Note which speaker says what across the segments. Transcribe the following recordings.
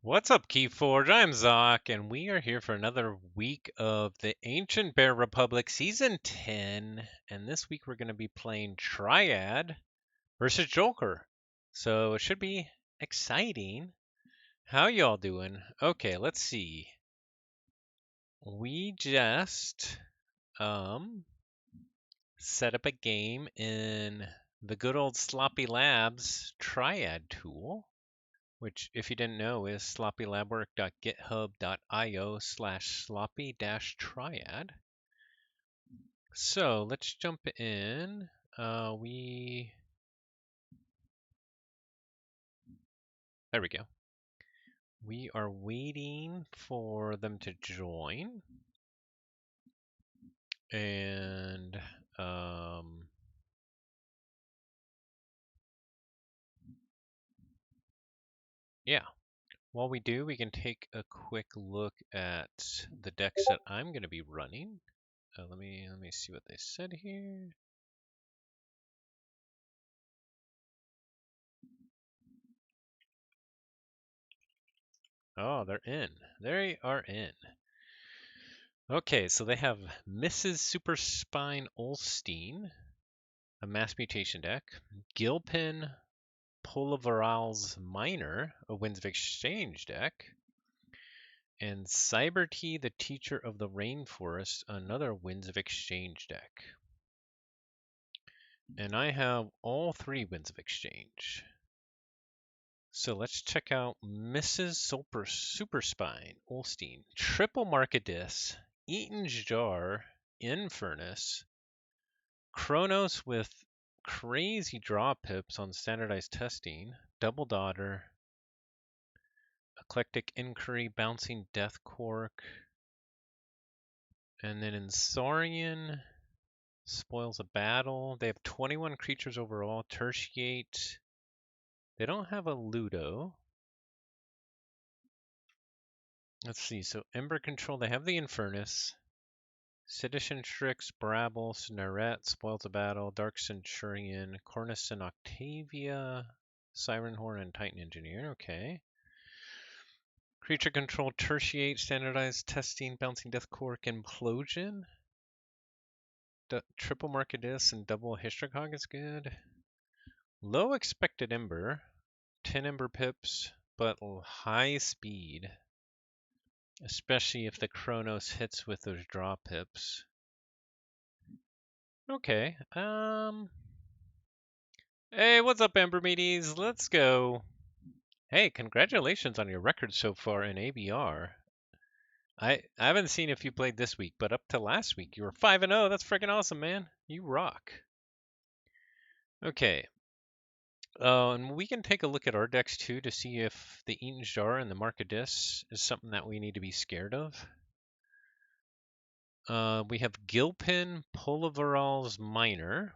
Speaker 1: What's up, Keyforge? I'm Zoc, and we are here for another week of the Ancient Bear Republic Season 10. And this week we're going to be playing Triad versus Joelker. So it should be exciting. How y'all doing? Okay, let's see. We just set up a game in the good old Sloppy Labs Triad tool, which, if you didn't know, is sloppylabwork.github.io/sloppy-triad. So let's jump in. There we go. We are waiting for them to join. And yeah, while we do, we can take a quick look at the decks that I'm going to be running. Let me see what they said here. Oh, they're in. They are in. Okay, so they have Mrs. Super Spine Olstein, a mass mutation deck, Gilpin Polavaral's Minor, a Winds of Exchange deck, and Cybertea, the Teacher of the Rainforest, another Winds of Exchange deck. And I have all three Winds of Exchange. So let's check out Mrs. Super Spine Olstein, Triple Markadis, Eaton's Jar, Infernus, Chronos with crazy draw pips on standardized testing, Double Daughter, Eclectic Inquiry, Bouncing Death Cork, and then in Saurian, Spoils a Battle. They have 21 creatures overall, Tertiate. They don't have a Ludo. Let's see, so Ember Control, they have the Infernus. Sedition Strix, Brabble, Snarette, Spoils a Battle, Dark Centurion, Cornicen Octavia, Siren Horn, and Titan Engineer. Okay. Creature Control, Tertiate, Standardized Testing, Bouncing Death Cork, Implosion. Triple Markadis and Double Hystricog is good. Low Expected Ember, 10 Ember pips, but high speed. Especially if the Chronos hits with those draw pips. Okay. Hey, what's up, Ember Meaties? Let's go. Hey, congratulations on your record so far in ABR. I haven't seen if you played this week, but up to last week you were 5-0. That's freaking awesome, man. You rock. Okay. And we can take a look at our decks too to see if the Eaton's Jar and the Markadis is something that we need to be scared of. We have Gilpin Polavaral's Minor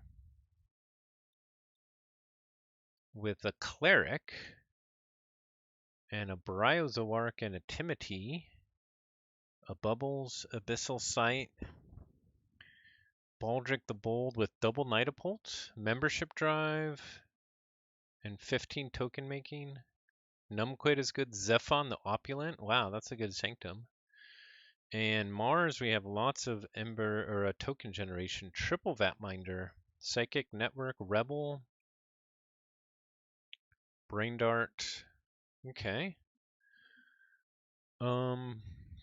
Speaker 1: with a Cleric and a Bryozoark and a Timothy, a Bubbles, Abyssal Sight, Baldric the Bold with double Nightapult, Membership Drive, and 15 token making. Numquid is good. Zephon the Opulent. Wow, that's a good Sanctum. And Mars, we have lots of Ember or a token generation. Triple Vatminder, Psychic Network, Rebel, Brain Dart. Okay.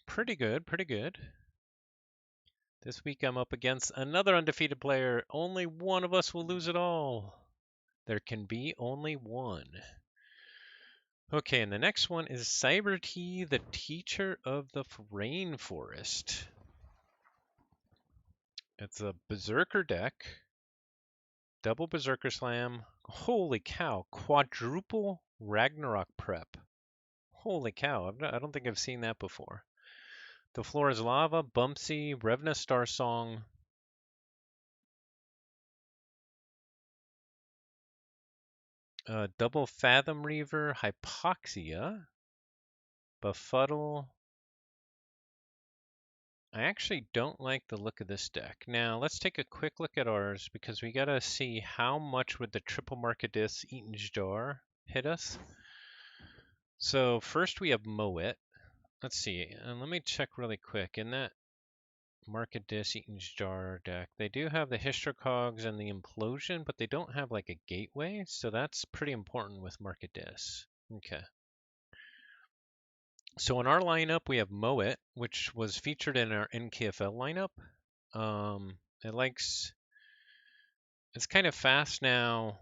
Speaker 1: Pretty good, pretty good. This week I'm up against another undefeated player. Only one of us will lose it all. There can be only one. Okay, and the next one is Cybertea, the Teacher of the Rainforest. It's a Berserker deck. Double Berserker Slam. Holy cow, quadruple Ragnarok Prep. Holy cow, I don't think I've seen that before. The Floor is Lava, Bumpsy, Revna Star Song. Double Fathom Reaver, Hypoxia, Befuddle. I actually don't like the look of this deck. Now, let's take a quick look at ours because we gotta see how much would the Triple Markadis Eaton's Jar hit us. So first we have Moet. Let's see, and let me check really quick. In that Market Dis Eaton's Jar deck, they do have the Histrocogs and the Implosion, but they don't have like a gateway, so that's pretty important with Market Dis. Okay. So in our lineup, we have Moet, which was featured in our NKFL lineup. It's kind of fast now.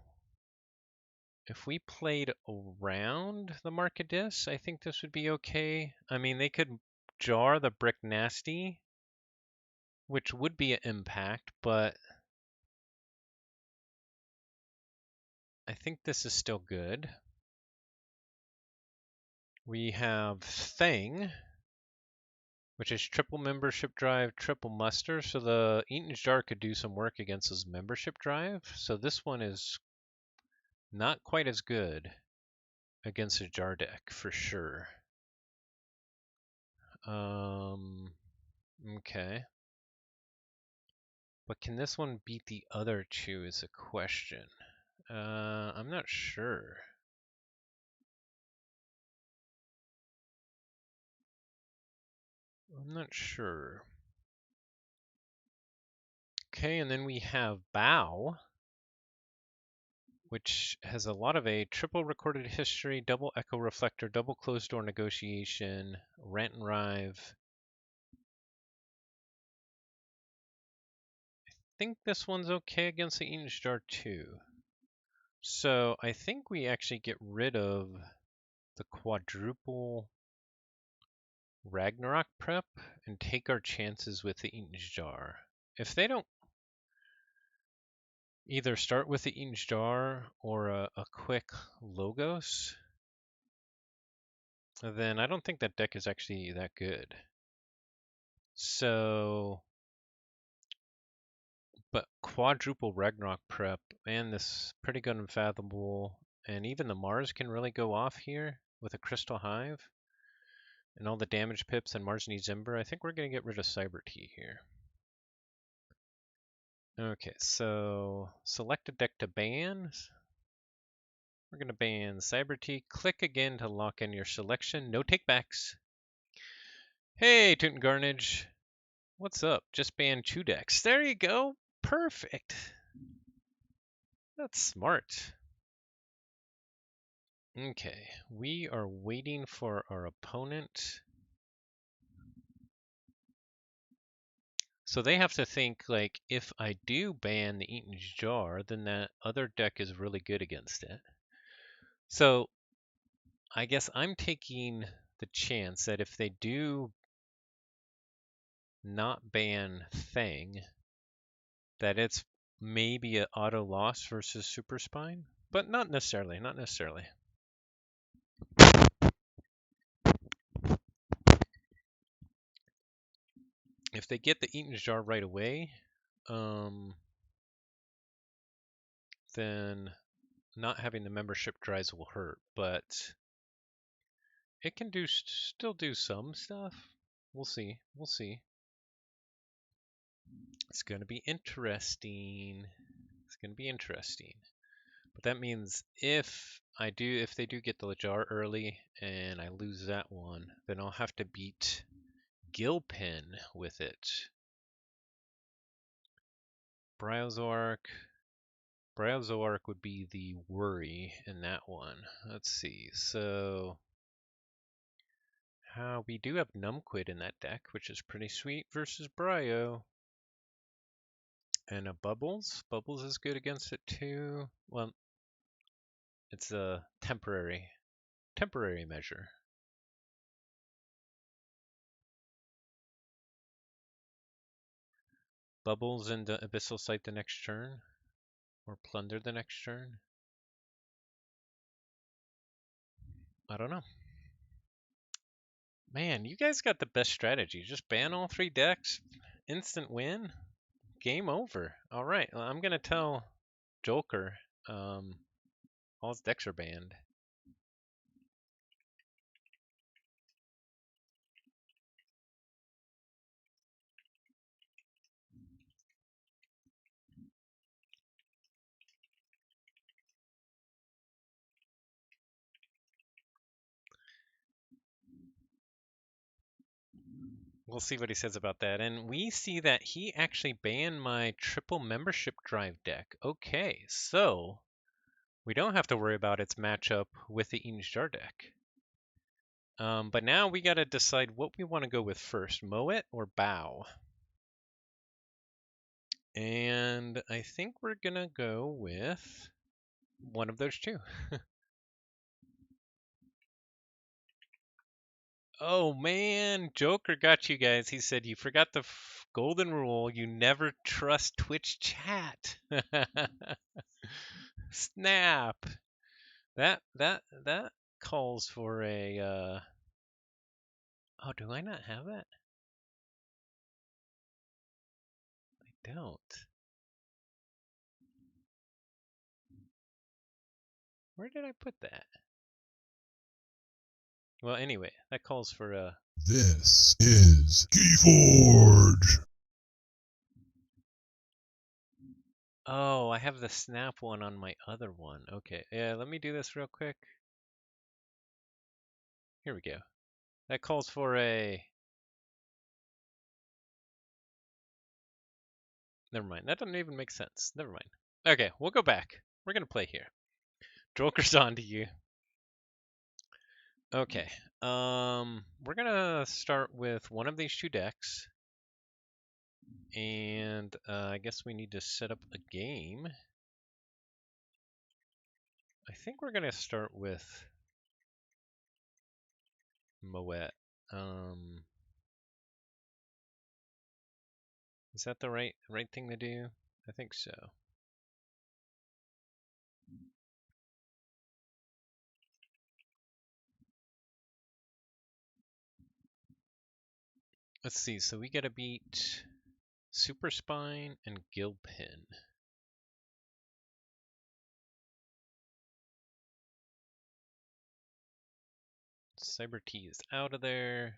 Speaker 1: If we played around the Market Dis, I think this would be okay. I mean, they could jar the Brick Nasty, which would be an impact, but I think this is still good. We have Thing, which is triple membership drive, triple muster. So the Eaton's Jar could do some work against his membership drive. So this one is not quite as good against a jar deck for sure. Okay. But can this one beat the other two is a question. I'm not sure. I'm not sure. Okay, and then we have Bow, which has a lot of a triple recorded history, double echo reflector, double closed door negotiation, rant and rive. I think this one's okay against the Eaton's Jar too. So I think we actually get rid of the quadruple Ragnarok prep and take our chances with the Eaton's Jar. If they don't either start with the Eaton's Jar or a quick Logos, then I don't think that deck is actually that good. So, but quadruple Ragnarok prep and this pretty good Unfathomable, and even the Mars can really go off here with a Crystal Hive and all the damage pips and Mars needs Ember. I think we're going to get rid of Cyber Tea here. Okay, so select a deck to ban. We're going to ban Cyber Tea. Click again to lock in your selection. No takebacks. Hey, Toot Garnage. What's up? Just ban 2 decks. There you go. Perfect. That's smart. Okay, we are waiting for our opponent. So they have to think, like, if I do ban the Eaton's Jar, then that other deck is really good against it. So I guess I'm taking the chance that if they do not ban Thing, that it's maybe an auto loss versus Super Spine, but not necessarily, not necessarily. If they get the Eaton's Jar right away, then not having the membership drives will hurt, but it can still do some stuff. We'll see. We'll see. It's going to be interesting. It's going to be interesting. But that means if they do get the jar early and I lose that one, then I'll have to beat Gilpin with it. Bryozoark would be the worry in that one. Let's see. So we do have Numquid in that deck, which is pretty sweet versus Bryo. And a Bubbles. Bubbles is good against it too. Well, it's a temporary measure. Bubbles into Abyssal Sight the next turn, or Plunder the next turn. I don't know. Man, you guys got the best strategy. Just ban all 3 decks, instant win, game over. All right, well, I'm gonna tell joelker all his decks are banned. We'll see what he says about that. And we see that he actually banned my triple membership drive deck. Okay, so we don't have to worry about its matchup with the Eaton's Jar deck. But now we got to decide what we want to go with first, Moet or Bow. And I think we're going to go with one of those two. Oh man, Joker got you guys. He said you forgot the golden rule. You never trust Twitch chat. Snap. That calls for a Oh, do I not have that? I don't. Where did I put that? Well, anyway, that calls for a
Speaker 2: This is Keyforge.
Speaker 1: Oh, I have the snap one on my other one. Okay. Yeah, let me do this real quick. Here we go. That calls for a Never mind. That doesn't even make sense. Never mind. Okay, we'll go back. We're gonna play here. Joker's on to you. Okay. We're gonna start with one of these two decks, and I guess we need to set up a game. I think we're gonna start with Moet. Is that the right thing to do? I think so. Let's see. So we gotta beat Super Spine and Gilpin. Cyber T is out of there.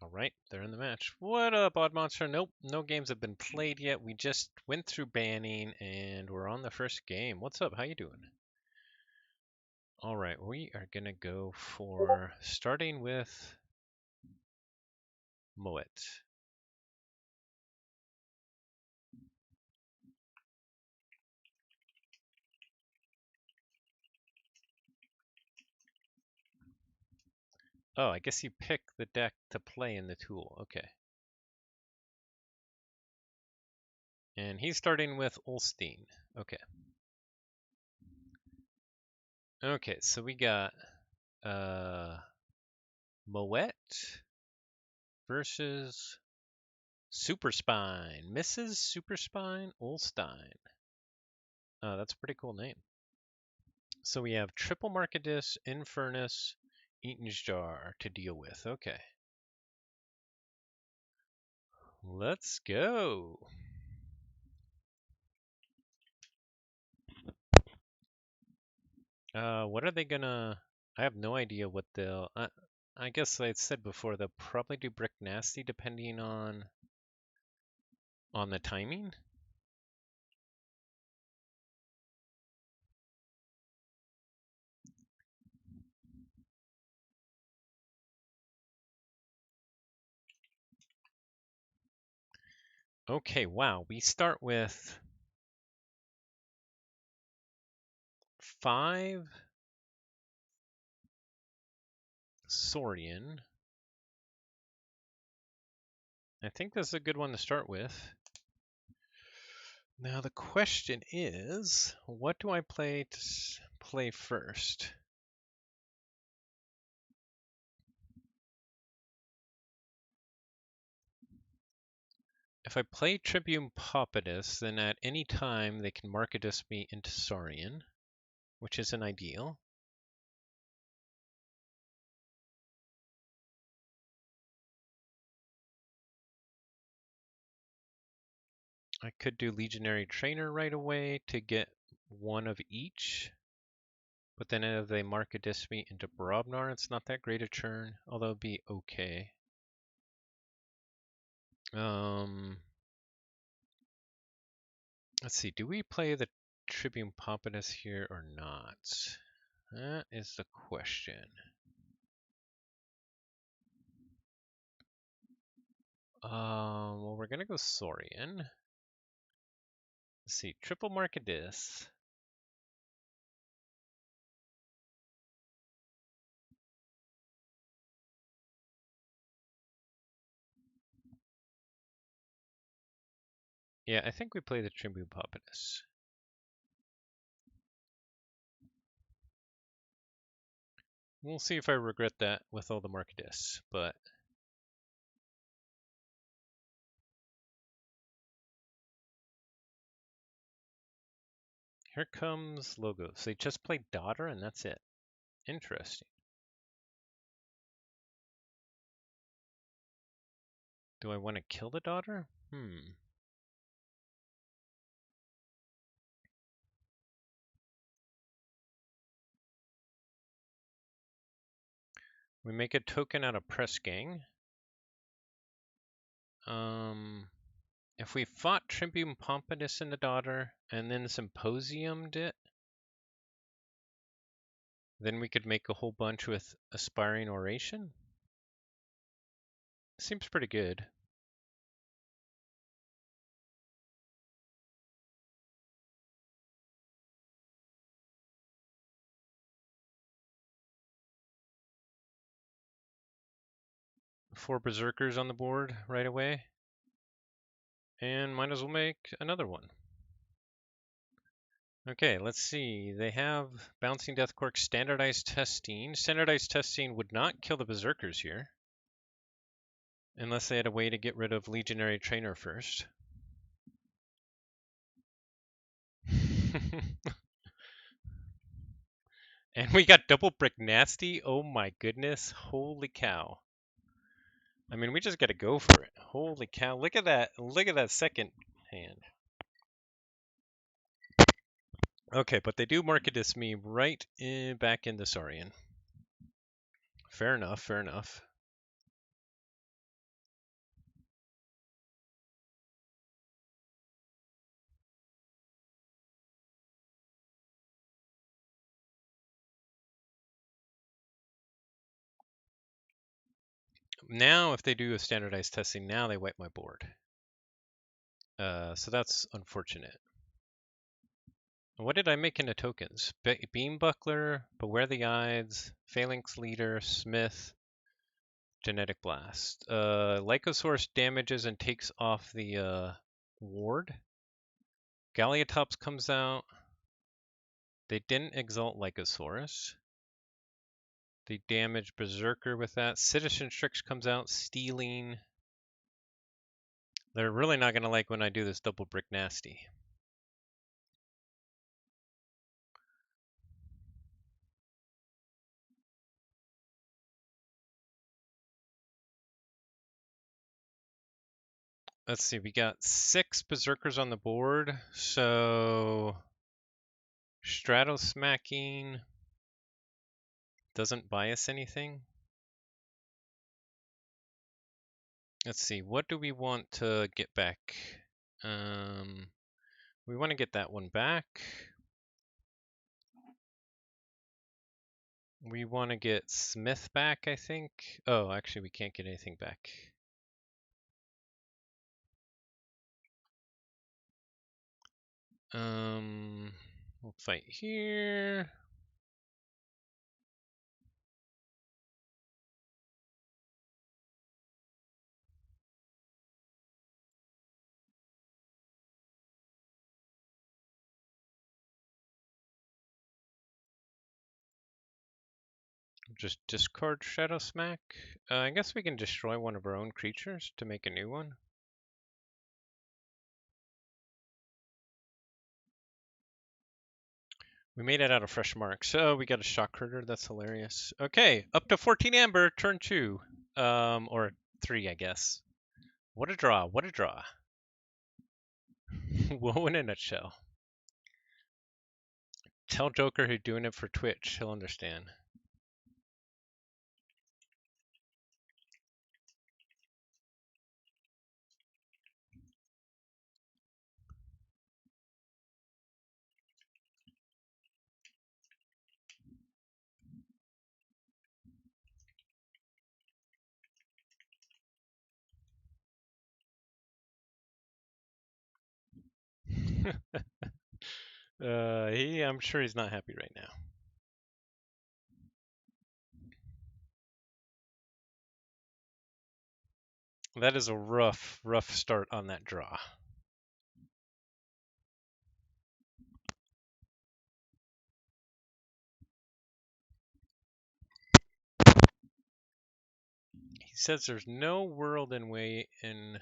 Speaker 1: All right, they're in the match. What up, Odd Monster? Nope, no games have been played yet. We just went through banning and we're on the first game. What's up? How you doing? All right, we are gonna go for starting with Moet. Oh, I guess you pick the deck to play in the tool. Okay. And he's starting with Ulstein. Okay. Okay, so we got Moet versus Super Spine. Mrs. Super Spine Ulstein. Oh, that's a pretty cool name. So we have triple Markadis, Infernus, Eaton's Jar to deal with. Okay. Let's go. What are they gonna... I have no idea what they'll... I guess I said before, they'll probably do Brick Nasty depending on the timing. Okay, wow. We start with 5 Saurian. I think that's a good one to start with. Now the question is, what do I play first? If I play Tribune Popidus, then at any time they can Markadus me into Saurian, which isn't ideal. I could do Legionary Trainer right away to get one of each. But then if they Markadus me into Brobnar, it's not that great a turn, although it'd be okay. Let's see, do we play the Tribune Pompatus here or not? That is the question. Well, we're gonna go Saurian. Let's see, triple Markadis. Yeah, I think we play the Tribune Pompatus. We'll see if I regret that with all the Markadis, but here comes Logos. They just play Daughter and that's it. Interesting. Do I want to kill the Daughter? We make a token out of Press Gang. If we fought Tribune Pompatus and the Daughter and then Symposiumed it, then we could make a whole bunch with Aspiring Oration. Seems pretty good. Four Berserkers on the board right away. And might as well make another one. Okay, let's see. They have Bouncing Death Cork, Standardized Testing. Standardized Testing would not kill the Berserkers here. Unless they had a way to get rid of Legionary Trainer first. And we got Double Brick Nasty. Oh my goodness. Holy cow. I mean, we just got to go for it. Holy cow. Look at that. Look at that second hand. Okay, but they do Markadis me right back in the Saurian. Fair enough, fair enough. Now, if they do a standardized testing, now they wipe my board. So that's unfortunate. What did I make into tokens? Beam Buckler, Beware the Ides, Phalanx Leader, Smith, Genetic Blast. Lycosaurus damages and takes off the ward. Galliatops comes out. They didn't exalt Lycosaurus. They damage Berserker with that. Citizen Strix comes out, stealing. They're really not going to like when I do this double brick nasty. Let's see, we got 6 Berserkers on the board, so Stratosmacking doesn't buy us anything. Let's see, what do we want to get back? We want to get that one back. We want to get Smith back, I think. Oh, actually, we can't get anything back. We'll fight here. Just discard Shadow Smack. I guess we can destroy one of our own creatures to make a new one. We made it out of fresh marks. So we got a shock critter. That's hilarious. Okay, up to 14 amber, turn 2. Or 3, I guess. What a draw. What a draw. Woe in a nutshell. Tell Joker who's doing it for Twitch. He'll understand. I'm sure he's not happy right now. That is a rough start on that draw. He says there's no world and way in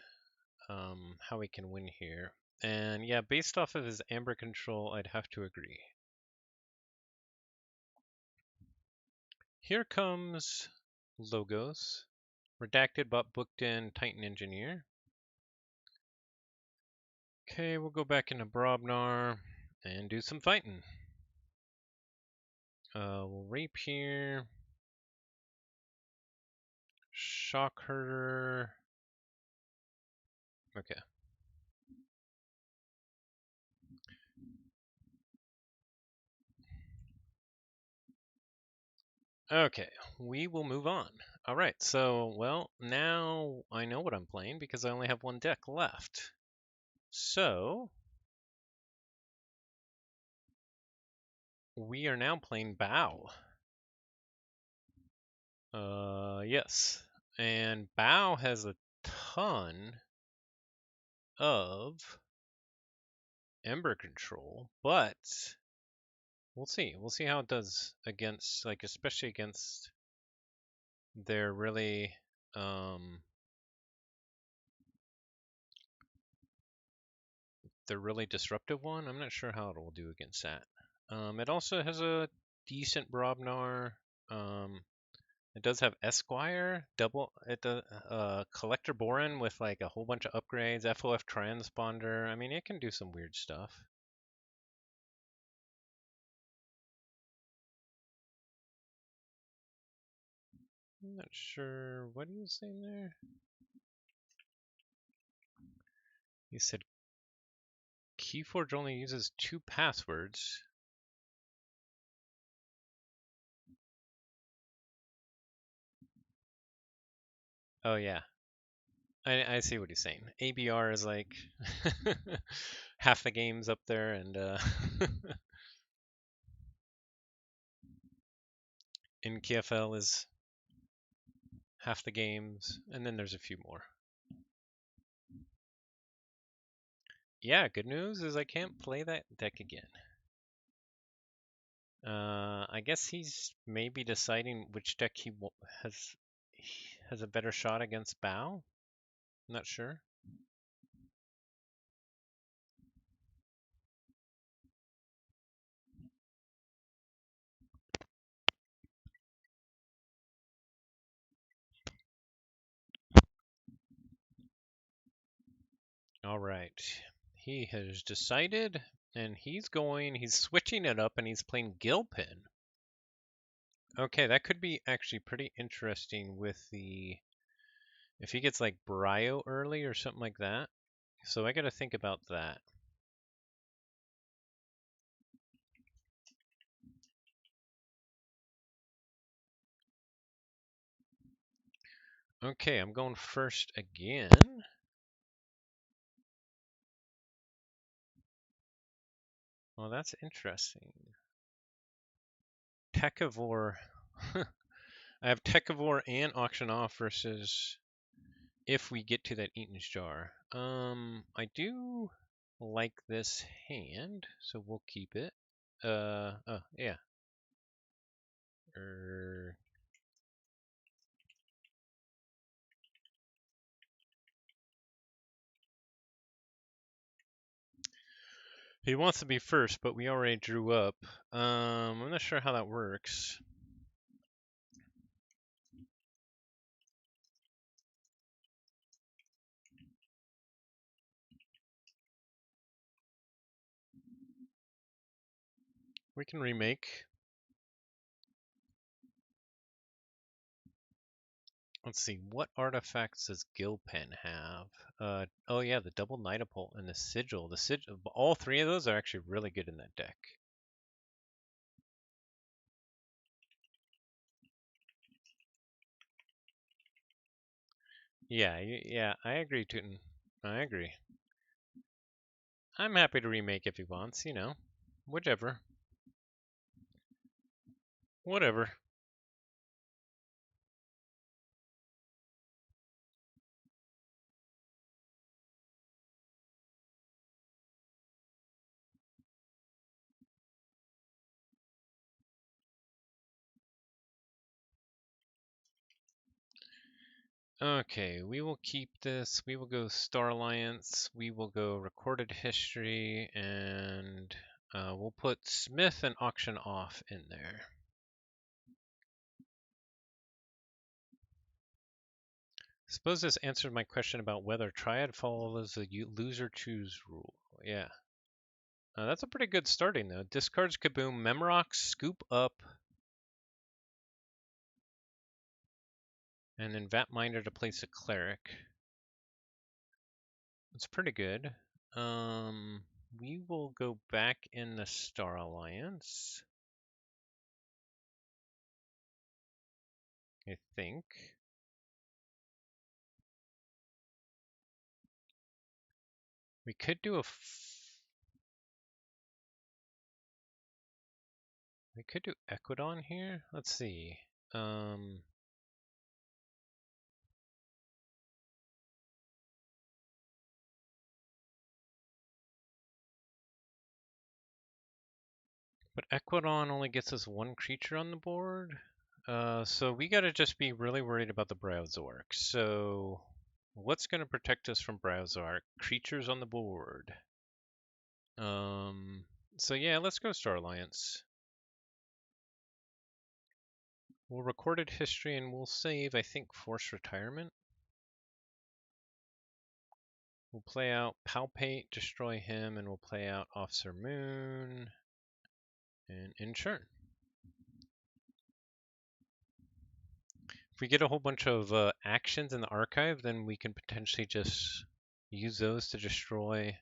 Speaker 1: how he can win here. And yeah, based off of his amber control, I'd have to agree. Here comes Logos, redacted but booked in Titan Engineer. Okay, we'll go back into Brobnar and do some fighting. We'll rape here. Shock herder. Okay. Okay, we will move on. All right, so, well, now I know what I'm playing because I only have one deck left. So, we are now playing Bow. Yes. And Bow has a ton of Ember control, but we'll see. We'll see how it does against, like, especially against their really, the really disruptive one. I'm not sure how it will do against that. It also has a decent Brobnar. Um, it does have Esquire, double it does Collector Boron with like a whole bunch of upgrades, FOF Transponder. I mean, it can do some weird stuff. I'm not sure what he was saying there. He said Keyforge only uses 2 passwords. Oh yeah, I see what he's saying. ABR is like half the games up there, and in KFL is half the games, and then there's a few more. Yeah, good news is I can't play that deck again. I guess he's maybe deciding which deck has a better shot against Bow. I'm not sure. All right, he has decided, and he's switching it up, and he's playing Gilpin. Okay, that could be actually pretty interesting with if he gets like Brio early or something like that. So I got to think about that. Okay, I'm going first again. Well, that's interesting. Techivore. I have Techivore and Auction Off versus if we get to that Eaton's Jar. I do like this hand, so we'll keep it. Oh, yeah. He wants to be first, but we already drew up. I'm not sure how that works. We can remake. Let's see, what artifacts does Gilpen have? Oh yeah, the double Nightapult and the Sigil. The Sigil, all 3 of those are actually really good in that deck. Yeah, yeah, I agree, Tootin. I agree. I'm happy to remake if he wants, you know. Whichever. Whatever. Okay, we will keep this. We will go Star Alliance. We will go Recorded History, and we'll put Smith and Auction Off in there. Suppose this answered my question about whether Triad follows the loser choose rule. Yeah. That's a pretty good starting, though. Discards Kaboom, Memrock, Scoop Up, and then Vatminder to place a Cleric. It's pretty good. We will go back in the Star Alliance, I think. We could do we could do Equidon here. Let's see. But Equidon only gets us one creature on the board. So we gotta just be really worried about the Browzork. So what's gonna protect us from Browzork? Creatures on the board. So yeah, let's go Star Alliance. We'll Recorded History and we'll save, I think, Forced Retirement. We'll play out Palpate, destroy him, and we'll play out Officer Moon and Inchurn. If we get a whole bunch of actions in the archive, then we can potentially just use those to destroy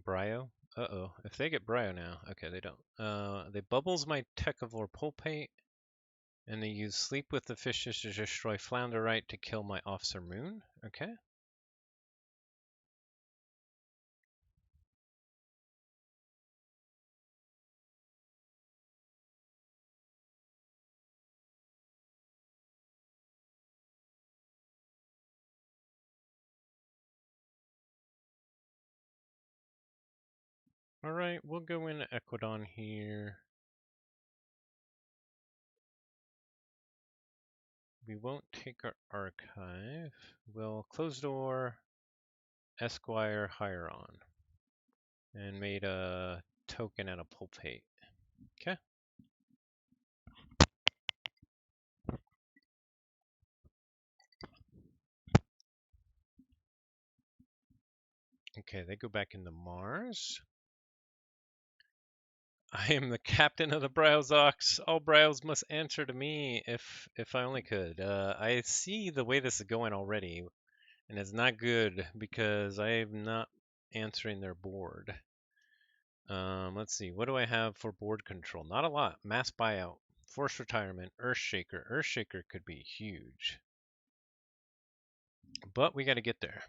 Speaker 1: Bryo. Uh-oh. If they get Bryo now. Okay, they don't. They bubbles my Techivore Pulpate, and they use Sleep with the Fishes to destroy Flounderite to kill my Officer Moon. Okay. Alright, we'll go into Equidon here. We won't take our archive. We'll close door, Esquire, hire on. And made a token and a Pulpate. Okay. Okay, they go back into Mars. I am the captain of the Browzox. All Browse must answer to me if I only could. I see the way this is going already, and it's not good because I'm not answering their board. Let's see. What do I have for board control? Not a lot. Mass buyout, forced retirement, Earthshaker. Earthshaker could be huge, but we got to get there.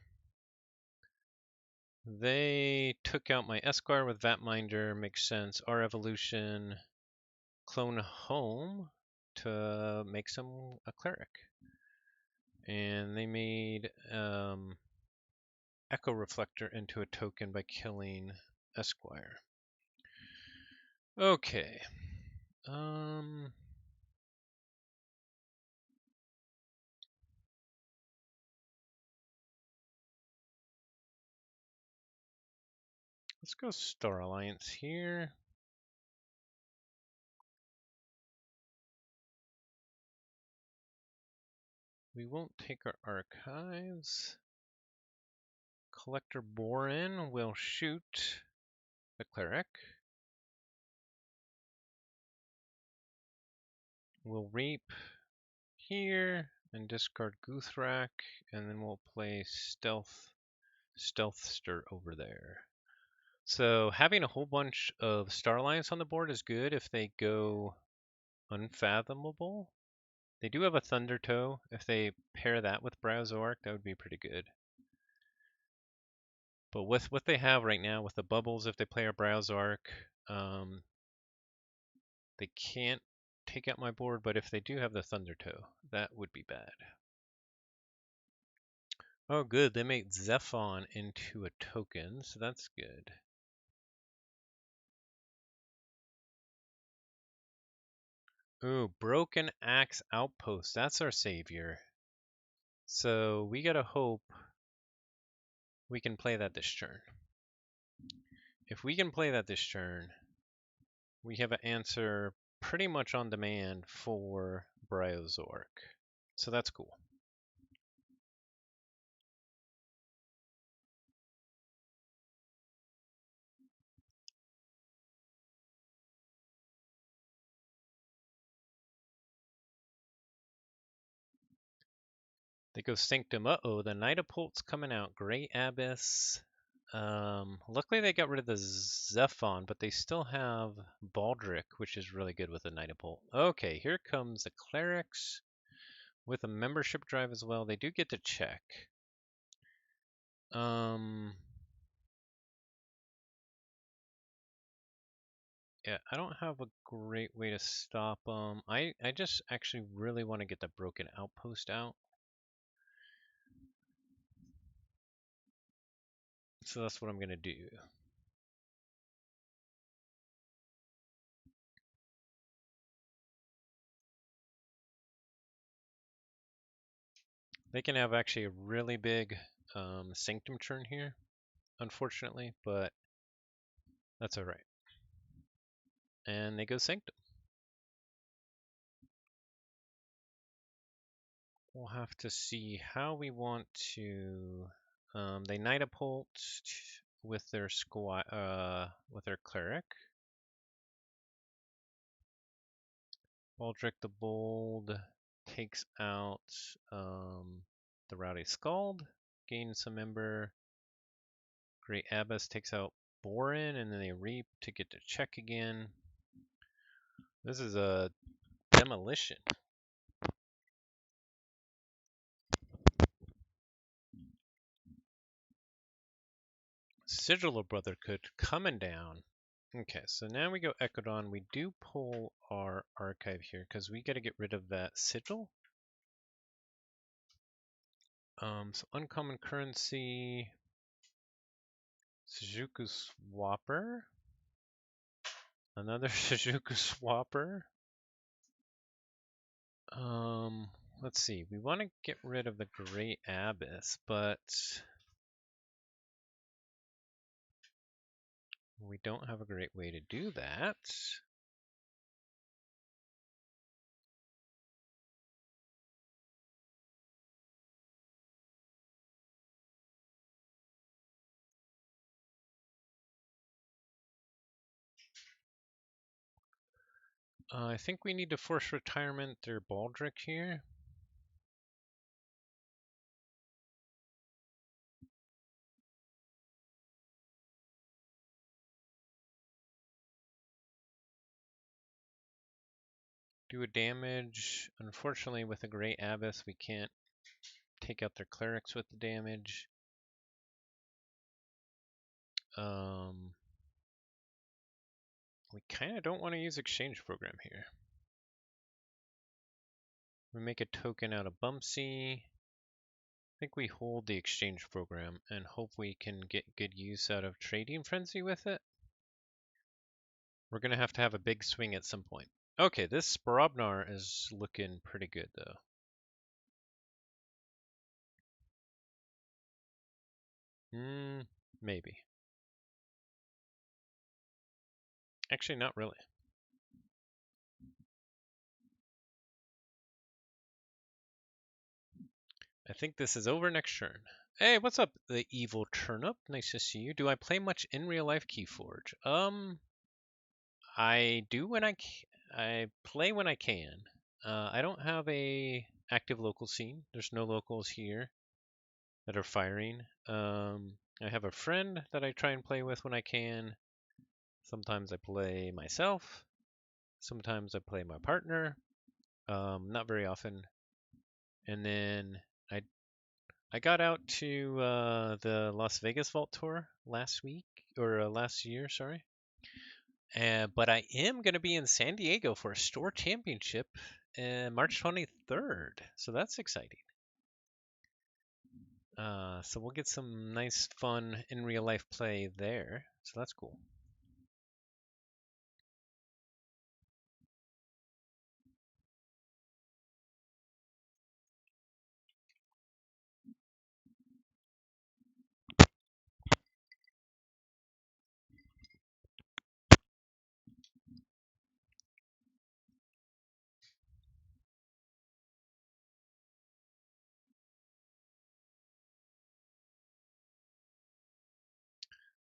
Speaker 1: They took out my Esquire with Vatminder, makes sense. Our evolution, clone home to make some a cleric. And they made Echo Reflector into a token by killing Esquire. Okay. Let's go Star Alliance here. We won't take our archives. Collector Borin will shoot the cleric. We'll reap here and discard Guthrak, and then we'll play Stealthster over there. So having a whole bunch of Star Alliance on the board is good if they go Unfathomable. They do have a Thunder Toe. If they pair that with Browsork, that would be pretty good. But with what they have right now, with the bubbles, if they play a Browsork, they can't take out my board, but if they do have the Thunder Toe, that would be bad. Oh, good. They made Zephon into a token, so that's good. Ooh, Broken Axe Outpost. That's our savior. So we gotta hope we can play that this turn. If we can play that this turn, we have an answer pretty much on demand for Browsork. So that's cool. They go Sanctum. Uh-oh, the Nidapult's coming out. Great Abyss. Luckily they got rid of the Zephon, but they still have Baldric, which is really good with the Nidapult. Okay, here comes the Clerics with a membership drive as well. They do get to check. Yeah, I don't have a great way to stop them. I just actually really want to get the Broken Outpost out. So that's what I'm going to do. They can have actually a really big Sanctum turn here, unfortunately, but that's all right. And they go Sanctum. We'll have to see how we want to. They Nidapult with their with their Cleric. Baldric the Bold takes out the Rowdy Scald, gains some Ember. Great Abyss takes out Borin, and then they Reap to get to check again. This is a demolition. Sigil of Brotherhood coming down. Okay, so now we go Ecodon. We do pull our archive here because we got to get rid of that Sigil. So uncommon currency, Suzuku Swapper, another Suzuku Swapper. Let's see. We want to get rid of the Great Abyss, but we don't have a great way to do that. I think we need to force retirement their Baldric here. Do a damage. Unfortunately, with a Great Abyss, we can't take out their Clerics with the damage. We kind of don't want to use Exchange Program here. We make a token out of Bumpsy. I think we hold the Exchange Program and hope we can get good use out of Trading Frenzy with it. We're going to have a big swing at some point. Okay, this Sporobnar is looking pretty good, though. Maybe. Actually, not really. I think this is over next turn. Hey, what's up, the evil turnip? Nice to see you. Do I play much in real life Keyforge? I do when I play when I can. I don't have a active local scene. There's no locals here that are firing. I have a friend that I try and play with when I can. Sometimes I play myself. Sometimes I play my partner. not very often. And then I got out to the Las Vegas Vault Tour last week, or last year, sorry. But I am going to be in San Diego for a store championship March 23rd. So that's exciting. So we'll get some nice, fun, in real life play there. So that's cool.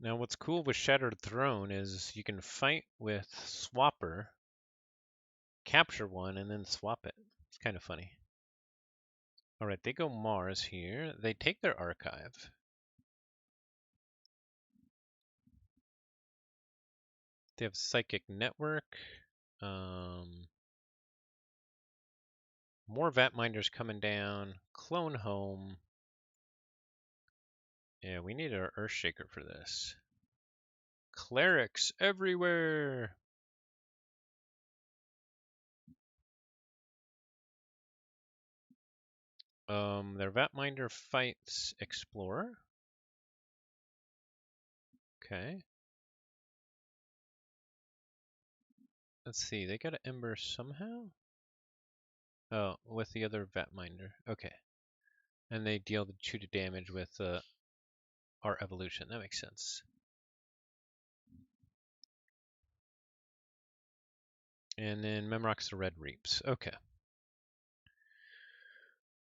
Speaker 1: Now, what's cool with Shattered Throne is you can fight with Swapper, capture one, and then swap it. It's kind of funny. All right, they go Mars here. They take their archive. They have Psychic Network. More Vatminders coming down. Clone Home. Yeah, we need our Earthshaker for this. Clerics everywhere. Their Vatminder fights Explorer. Okay. Let's see, they got an Ember somehow? Oh, with the other Vatminder. Okay. And they deal the 2 damage with our evolution. That makes sense. And then Memrock's the Red Reaps. Okay.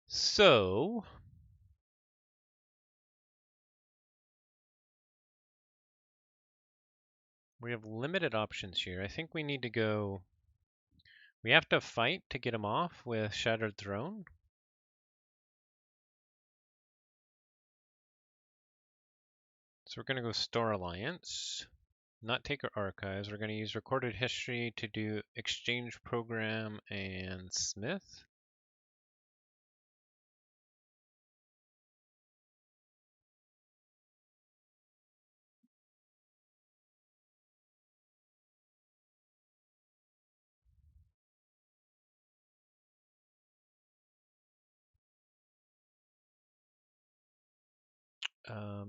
Speaker 1: So we have limited options here. I think we need to go. We have to fight to get him off with Shattered Throne. So we're going to go Star Alliance. Not take our archives. We're going to use Recorded History to do Exchange Program and Smith.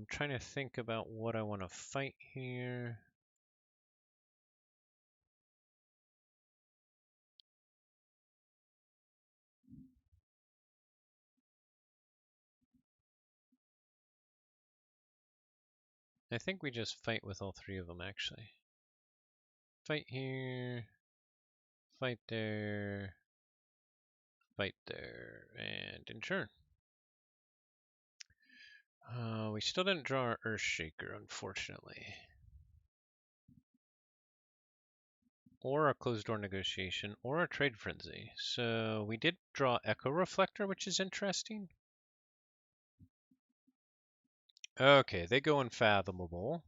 Speaker 1: Trying to think about what I want to fight here. I think we just fight with all 3 of them, actually. Fight here, fight there, fight there, and in turn. We still didn't draw our Earthshaker, unfortunately. Or a closed door negotiation, or a trade frenzy. So we did draw Echo Reflector, which is interesting. Okay, they go Unfathomable.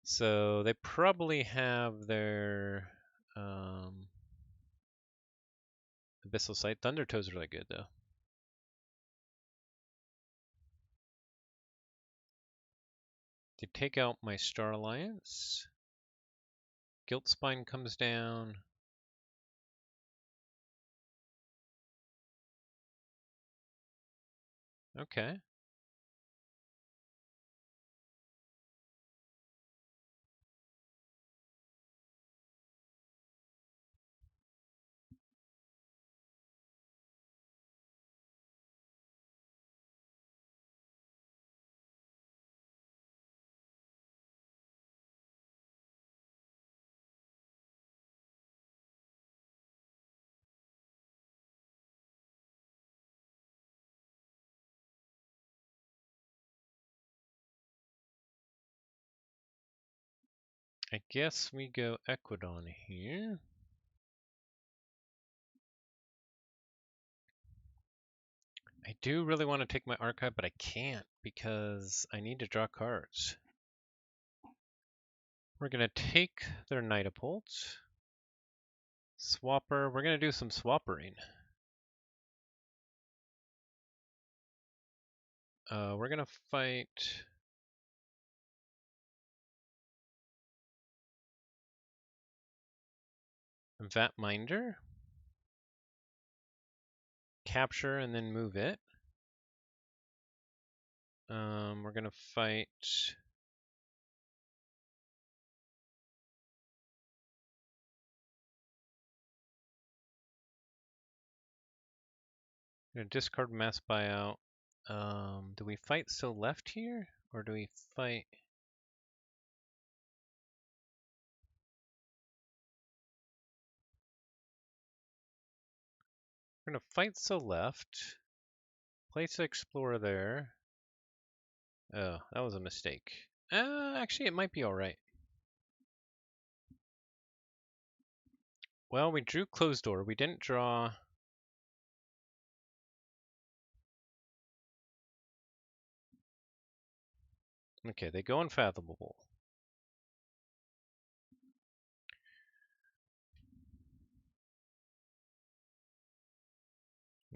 Speaker 1: So they probably have their Abyssal Sight. Thundertoe's really good, though. They take out my Star Alliance. Guilt Spine comes down. Okay. I guess we go Equidon here. I do really want to take my archive, but I can't because I need to draw cards. We're going to take their Nightapult. Swapper. We're going to do some swappering. We're going to fight... Vatminder. Capture and then move it. We're going to fight... Gonna discard mass buyout. Do we fight so left here? Or do we fight... We're gonna fight so left. Place Explorer there. Oh, that was a mistake. Actually, it might be alright. Well, we drew closed door. We didn't draw... Okay, they go unfathomable.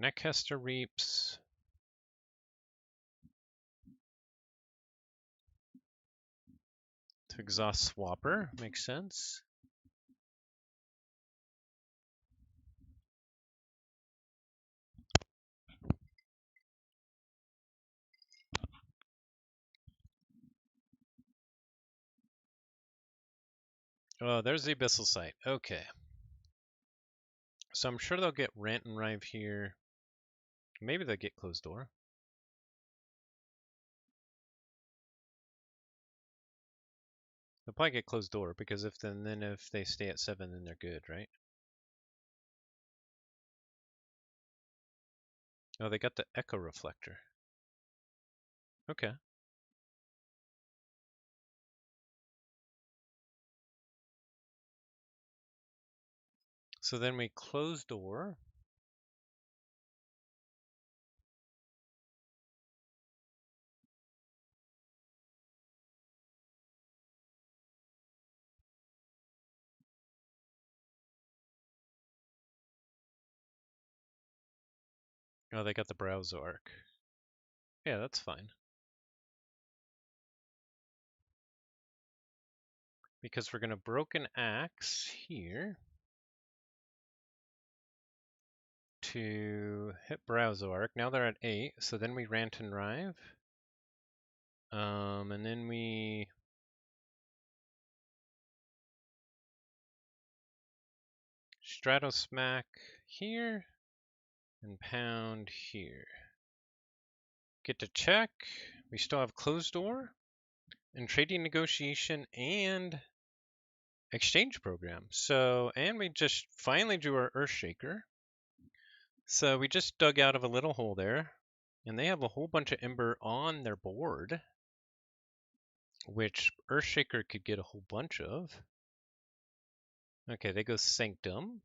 Speaker 1: Neckhester Reaps. To exhaust Swapper, makes sense. Oh, there's the Abyssal Site. Okay. So I'm sure they'll get Rant and Rive here. Maybe they'll get Closed Door. They'll probably get Closed Door because if they stay at 7, then they're good, right? Oh, they got the Echo Reflector. Okay. So then we close door. Oh, they got the Browser Arc. Yeah, that's fine. Because we're going to Broken Axe here to hit Browser Arc. Now they're at 8, so then we Rant and Rive. And then we... Stratosmack here and Pound here. Get to check. We still have Closed Door and Trading Negotiation and Exchange Program. So, and we just finally drew our Earthshaker. So we just dug out of a little hole there, and they have a whole bunch of Ember on their board, which Earthshaker could get a whole bunch of. Okay, they go Sanctum.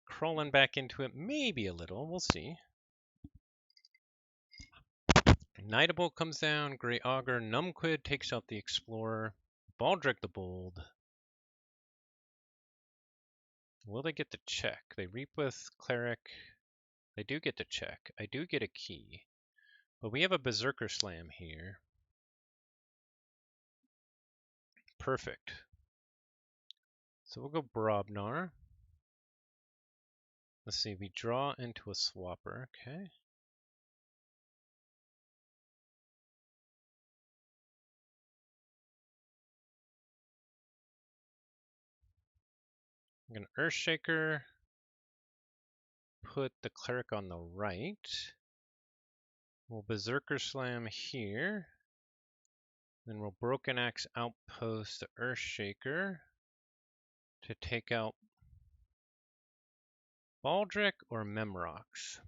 Speaker 1: Crawling back into it, maybe a little, we'll see. Nightable comes down, Grey Augur, Numquid takes out the Explorer, Baldric the Bold. Will they get the check? They reap with Cleric. They do get to check. I do get a key. But we have a Berserker Slam here. Perfect. So we'll go Brobnar. Let's see, we draw into a Swapper, okay. I'm gonna Earthshaker, put the Cleric on the right. We'll Berserker Slam here. Then we'll Broken Axe Outpost the Earthshaker to take out Baldric or Memrox.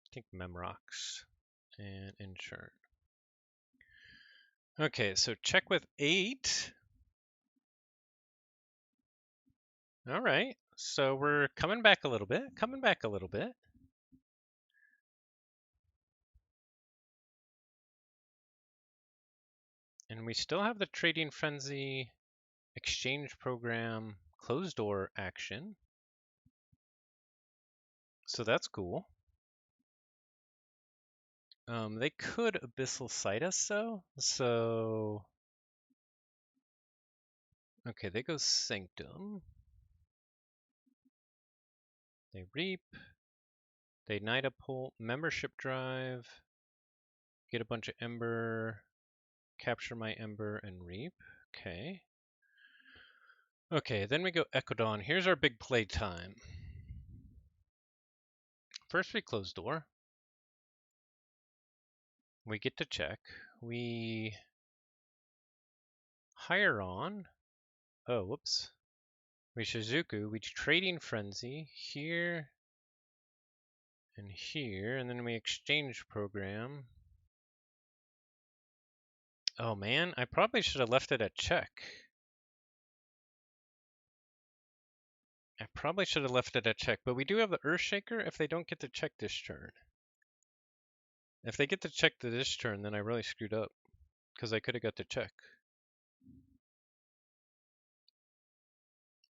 Speaker 1: I think Memrox and Insert. Okay, so check with 8. All right, so we're coming back a little bit, And we still have the Trading Frenzy, Exchange Program, Closed Door action. So that's cool. They could Abyssal Sight us though. So okay, they go Sanctum. They Reap. They Night Uphold, Membership Drive. Get a bunch of Ember. Capture my Ember and Reap. Okay. Okay, then we go Echo Dawn. Here's our big play time. First we close door. We get to check. We hire on. Oh, whoops. We Shizuku. We Trading Frenzy here and here, and then we exchange program. Oh man, I probably should have left it at check. I probably should have left it at check, but we do have the Earthshaker if they don't get to check this turn. If they get to check this turn, then I really screwed up because I could have got to check.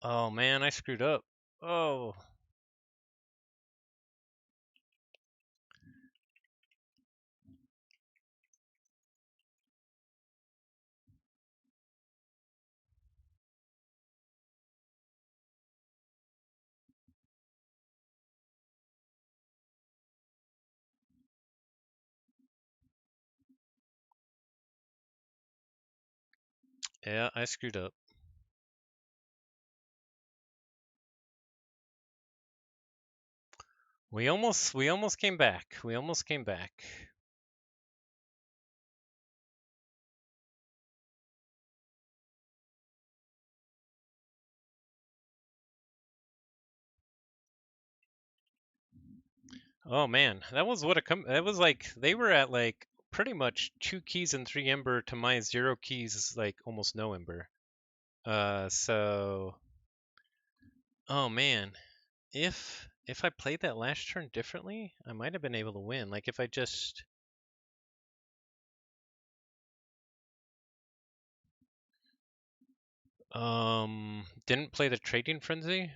Speaker 1: Oh man, I screwed up. Oh. Yeah, I screwed up. We almost came back. We almost came back. Oh man, that was what a that was like they were at like pretty much 2 keys and 3 ember to my 0 keys, like almost no ember. So oh man, if I played that last turn differently, I might have been able to win. Like if I just didn't play the Trading Frenzy.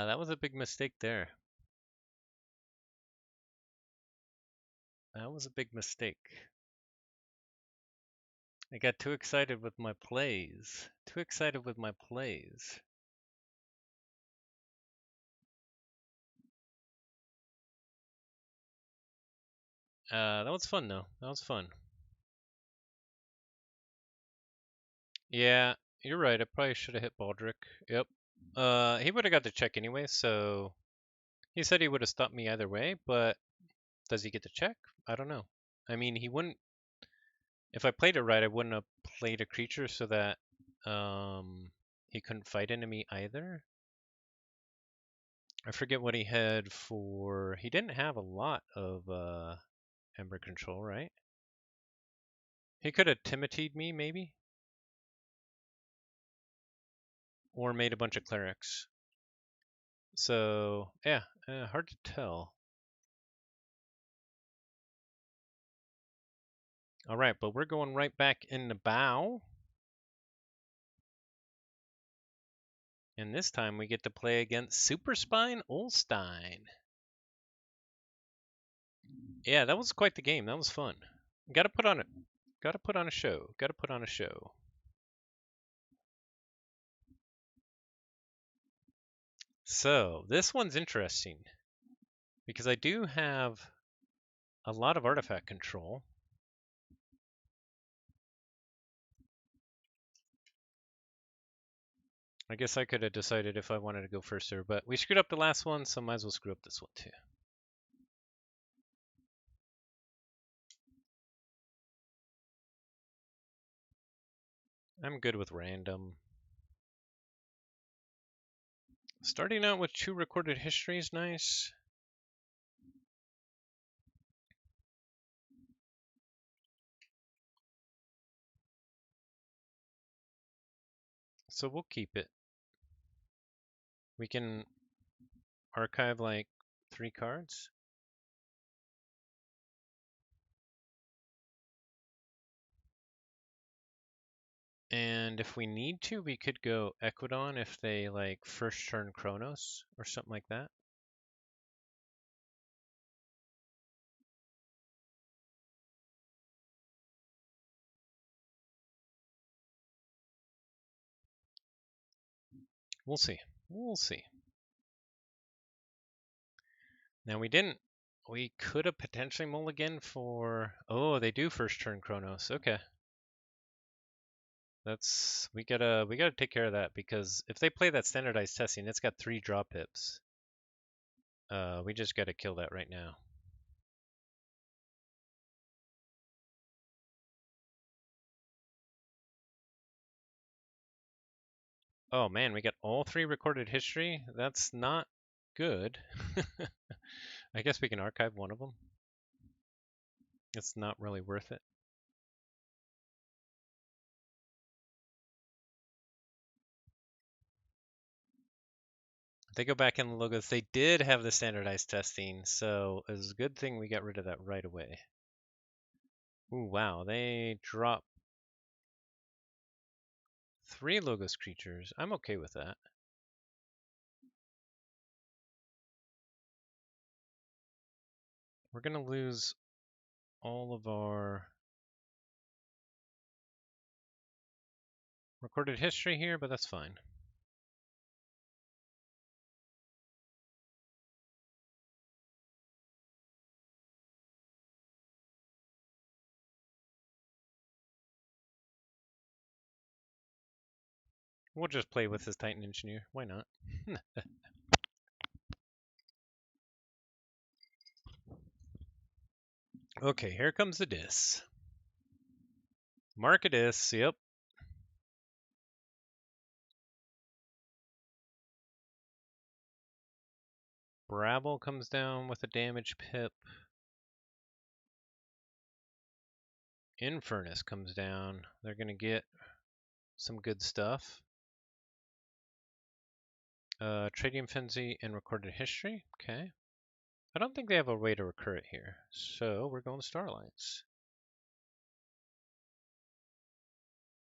Speaker 1: That was a big mistake there. That was a big mistake. I got too excited with my plays. Too excited with my plays. That was fun though. That was fun. Yeah, you're right. I probably should have hit Baldric. Yep. He would have got the check anyway, so he said he would have stopped me either way, but does he get the check? I don't know. I mean, he wouldn't. If I played it right, I wouldn't have played a creature so that he couldn't fight enemy either. I forget what he had for. He didn't have a lot of Ember control, right? He could have Timothy'd me, maybe, or made a bunch of clerics. So yeah, hard to tell. All right, but we're going right back in the bow. And this time we get to play against Super Spine Ulstein. Yeah, that was quite the game. That was fun. Got to put on it. Got to put on a show. Got to put on a show. So this one's interesting because I do have a lot of artifact control. I guess I could have decided if I wanted to go first there, but we screwed up the last one, so might as well screw up this one too. I'm good with random. Starting out with 2 recorded history is nice. So we'll keep it. We can archive like 3 cards. And if we need to, we could go Equidon if they like first turn Chronos or something like that. We'll see. We'll see. Now we didn't. We could have potentially mulliganed for. Oh, they do first turn Chronos. Okay. We gotta take care of that because if they play that standardized testing, it's got 3 draw pips. We just gotta kill that right now. Oh man, we got all 3 recorded history. That's not good. I guess we can archive one of them. It's not really worth it. If they go back in the logos, they did have the standardized testing, so it was a good thing we got rid of that right away. Ooh, wow, they drop 3 logos creatures. I'm okay with that. We're gonna lose all of our recorded history here, but that's fine. We'll just play with this Titan Engineer. Why not? Okay, here comes the dis. Mark a dis, yep. Brabble comes down with a damage pip. Infernus comes down. They're gonna get some good stuff. Trading Frenzy and Recorded History. Okay. I don't think they have a way to recur it here, so we're going Starlights.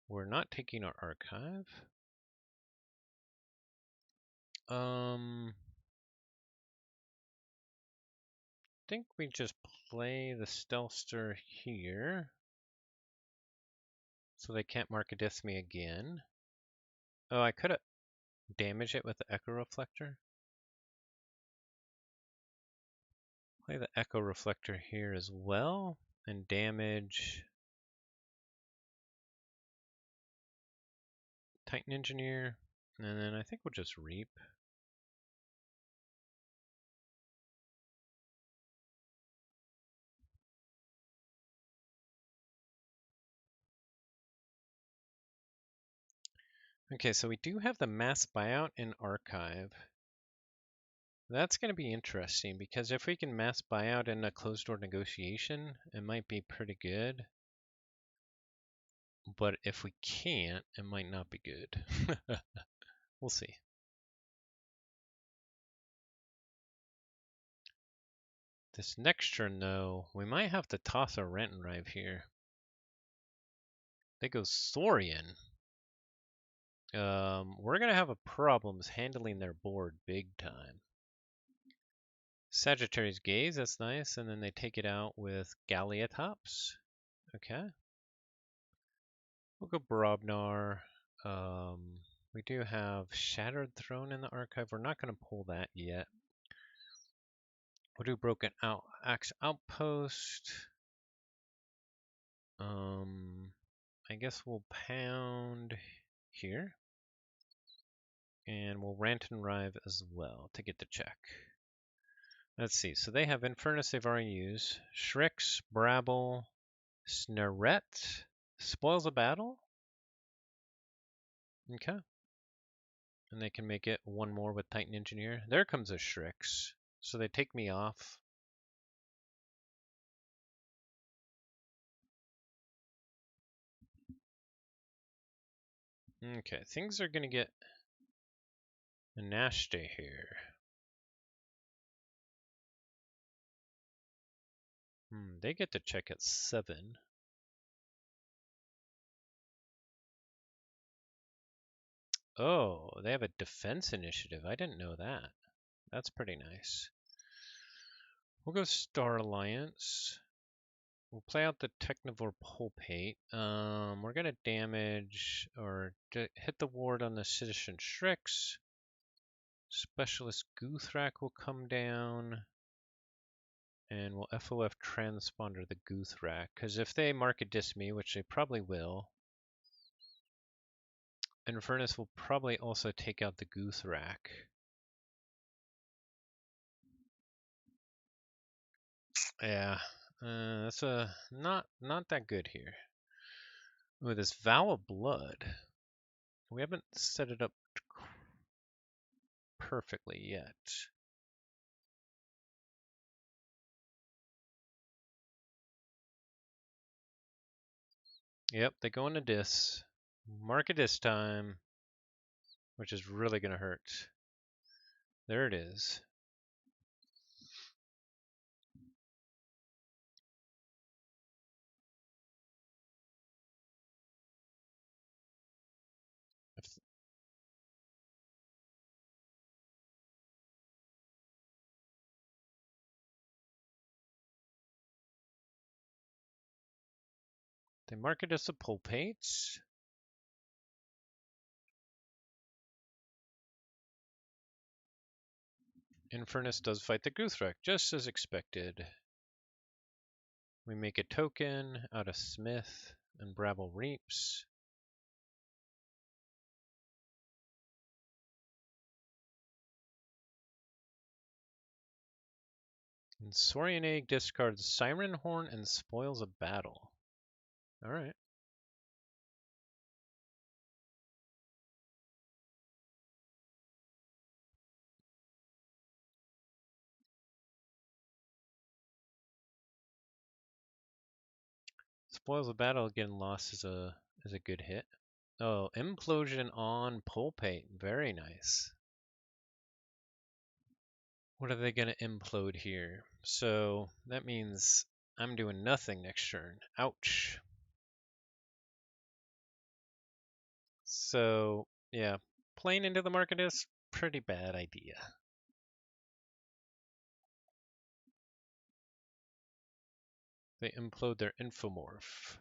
Speaker 1: We're not taking our archive. I think we just play the Stealthster here, so they can't mark a diss me again. Oh, I could have damaged it with the Echo Reflector. Play the Echo Reflector here as well, and damage Titan Engineer, and then I think we'll just Reap. Okay, so we do have the mass buyout in archive. That's going to be interesting because if we can mass buyout in a closed door negotiation, it might be pretty good. But if we can't, it might not be good. We'll see. This next turn, though, we might have to toss our Rent and Rive here. They go Saurian. We're going to have a problems handling their board big time. Sagittarius Gaze, that's nice. And then they take it out with Galliatops. Okay. We'll go Brobnar. We do have Shattered Throne in the archive. We're not going to pull that yet. We'll do Broken Out Axe Outpost. I guess we'll pound here. And we'll Rant and Rive as well to get the check. Let's see. So they have Infernus they've already used. Shrix, Brabble, Snarret, Spoils of Battle. Okay. And they can make it one more with Titan Engineer. There comes a Shrix. So they take me off. Okay, things are going to get And Nashte here. They get to check at 7. Oh, they have a defense initiative. I didn't know that. That's pretty nice. We'll go Star Alliance. We'll play out the Technivore Pulpate. We're gonna damage or hit the ward on the Citizen Shrix. Specialist Guthrak will come down. And we'll FOF transponder the Guthrak. Because if they market diss me, which they probably will, Infernus will probably also take out the Guthrak. Yeah, that's not that good here. With this Vow of Blood, we haven't set it up perfectly yet. Yep, they go into dis. Mark a dis time, which is really gonna hurt. There it is. If they mark it as a pulpate. Infernus does fight the Guthrak, just as expected. We make a token out of Smith and Brabble Reaps. And Saurian Egg discards Siren Horn and Spoils a Battle. Alright. Spoils a Battle getting lost is a good hit. Oh, Implosion on Pulpate. Very nice. What are they going to implode here? So that means I'm doing nothing next turn. Ouch. So, yeah, playing into the market is pretty bad idea. They implode their Infomorph.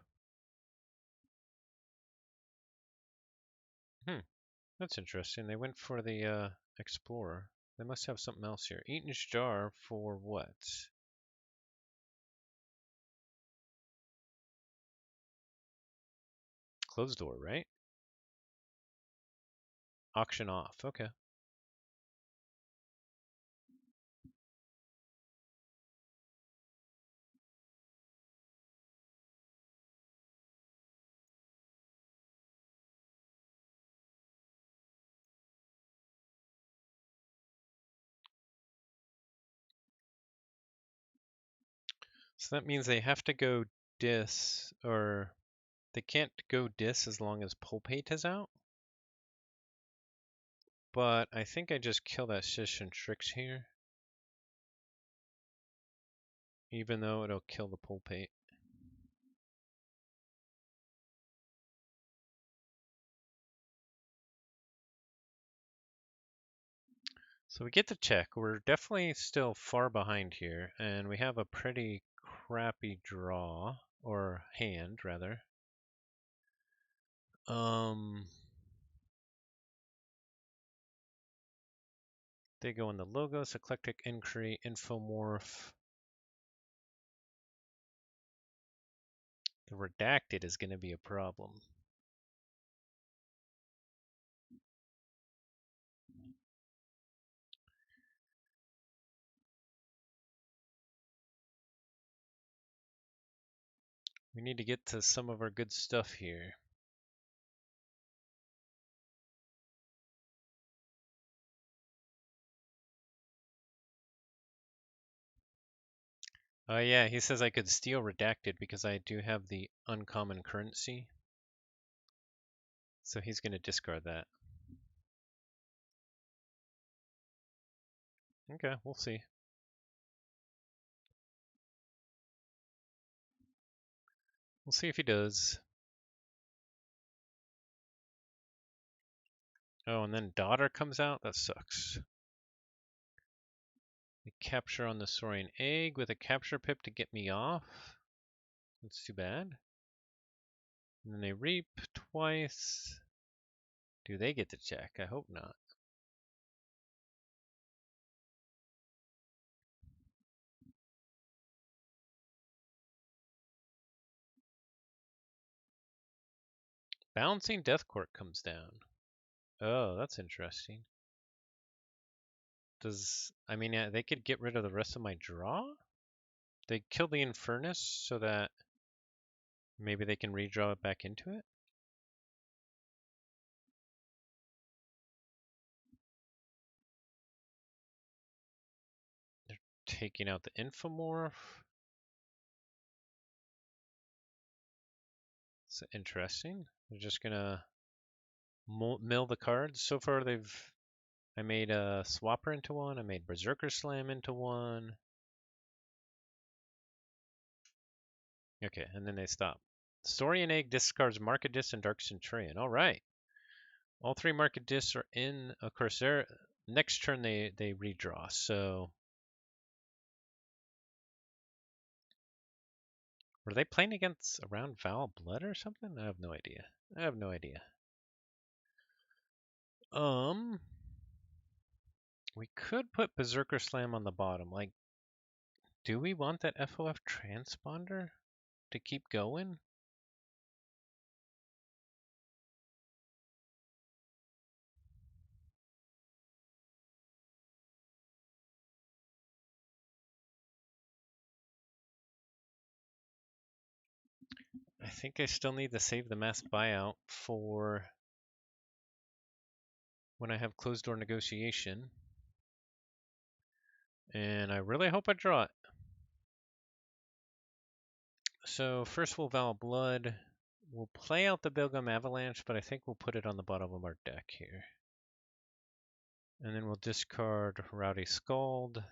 Speaker 1: That's interesting. They went for the Explorer. They must have something else here. Eaton's Jar for what? Closed door, right? Auction off. Okay. So that means they have to go dis, or they can't go dis as long as Pulpate is out. But I think I just kill that Shish and Tricks here. Even though it'll kill the Pulpate. So we get to check. We're definitely still far behind here, and we have a pretty crappy draw, or hand, rather. They go in the Logos, Eclectic Incree, Infomorph. The Redacted is going to be a problem. We need to get to some of our good stuff here. Oh yeah, he says I could steal Redacted because I do have the uncommon currency. So he's going to discard that. Okay, we'll see. We'll see if he does. Oh, and then daughter comes out? That sucks. They capture on the Saurian egg with a capture pip to get me off. That's too bad. And then they reap twice. Do they get to check? I hope not. Bouncing Death Court comes down. Oh, that's interesting. I mean, yeah, they could get rid of the rest of my draw? They kill the Infernus so that maybe they can redraw it back into it? They're taking out the Infomorph. It's interesting. They're just gonna mill the cards. So far, I made a Swapper into one. I made Berserker Slam into one. Okay, and then they stop. Saurian Egg discards Market Disc and Dark Centurion. All right. All three Market Discs are in. Of course, they're next turn they redraw. So were they playing against around Foul Blood or something? I have no idea. I have no idea. We could put Berserker Slam on the bottom. Like, do we want that FOF transponder to keep going? I think I still need to save the mass buyout for when I have closed door negotiation. And I really hope I draw it. So first we'll Vow Blood. We'll play out the Bilgum Avalanche, but I think we'll put it on the bottom of our deck here. And then we'll discard Rowdy Scald.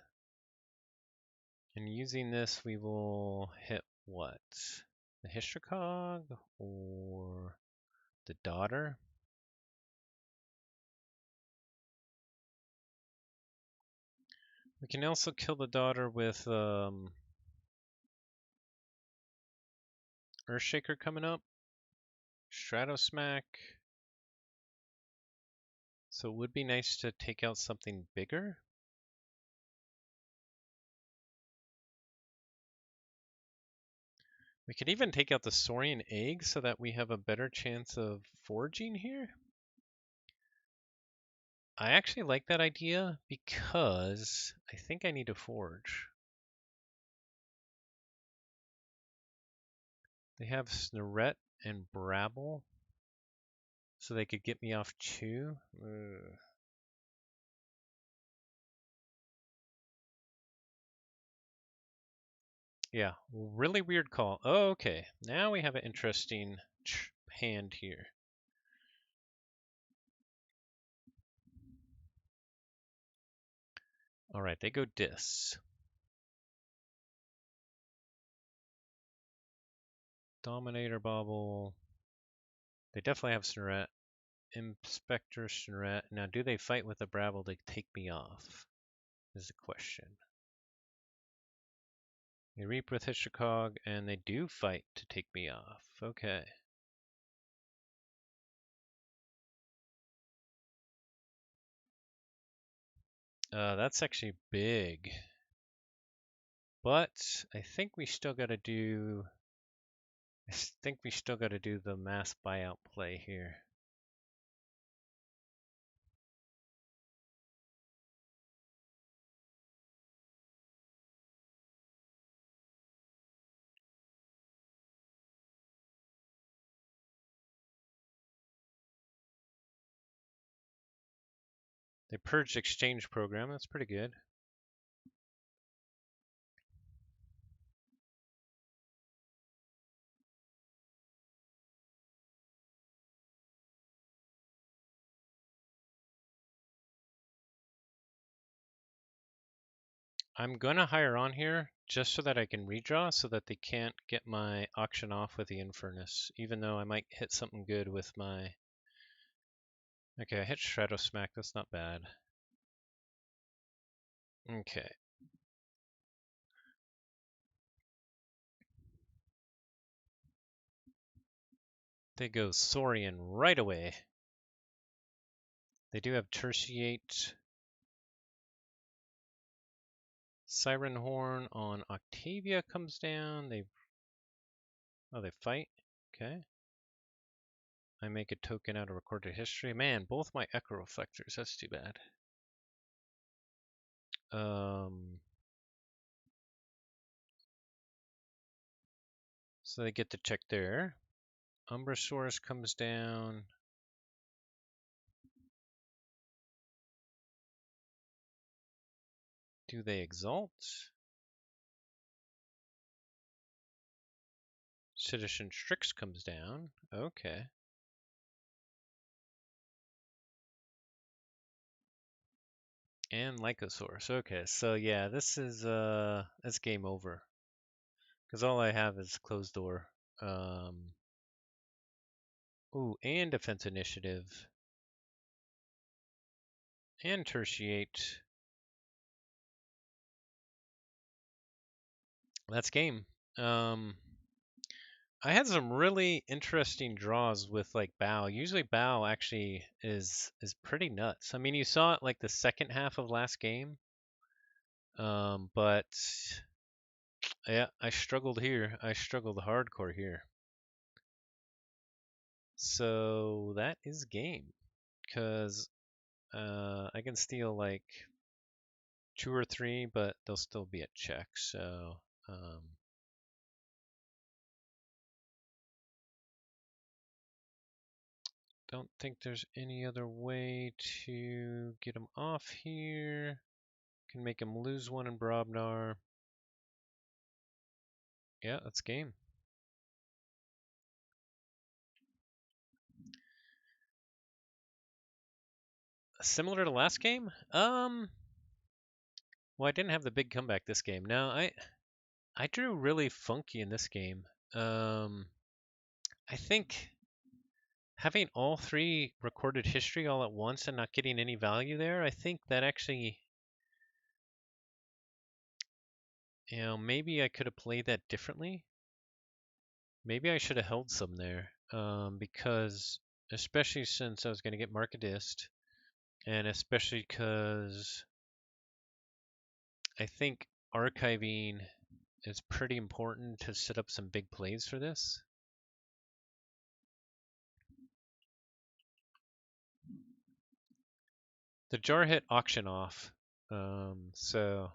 Speaker 1: And using this, we will hit what? The Hystricog or the Daughter? We can also kill the Daughter with Earthshaker coming up. Stratosmack. So it would be nice to take out something bigger. We could even take out the Saurian Egg so that we have a better chance of forging here. I actually like that idea because I think I need to forge. They have Snorret and Brabble, so they could get me off 2. Ugh. Yeah, really weird call. Oh, okay, now we have an interesting hand here. All right, they go Dis. Dominator Bobble. They definitely have Snorret. Inspector Snorret. Now, do they fight with a Brabble to take me off? Is the question. They reap with Hystricog, and they do fight to take me off. Okay. That's actually big. But I think we still got to do. I think we still got to do the mass buyout play here. They purged exchange program. That's pretty good. I'm gonna hire on here just so that I can redraw so that they can't get my auction off with the Infernus, even though I might hit something good with my... Okay, I hit Shadow Smack, that's not bad. Okay. They go Saurian right away. They do have Tertiate. Siren Horn on Octavia comes down. They fight. Okay. I make a token out of recorded history. Man, both my Echo Reflectors. That's too bad. So they get to check there. Umbrasaurus comes down. Do they exalt? Citizen Strix comes down. Okay. And Lycosaurus. Okay, so yeah, this is it's game over. Because all I have is closed door. Ooh, and defense initiative. And tertiate. That's game. I had some really interesting draws with like Bow. Usually Bow actually is pretty nuts. I mean, you saw it like the second half of last game. But yeah, I struggled here. I struggled hardcore here. So that is game. Cause I can steal like 2 or 3, but they'll still be at check. So don't think there's any other way to get him off here. Can make him lose 1 in Brobnar. Yeah, that's game. Similar to last game? Well, I didn't have the big comeback this game. No, I drew really funky in this game. I think having all 3 recorded history all at once and not getting any value there, I think that actually, maybe I could have played that differently. Maybe I should have held some there, because especially since I was going to get Marketist, and especially because I think archiving is pretty important to set up some big plays for this. The jar hit auction off, so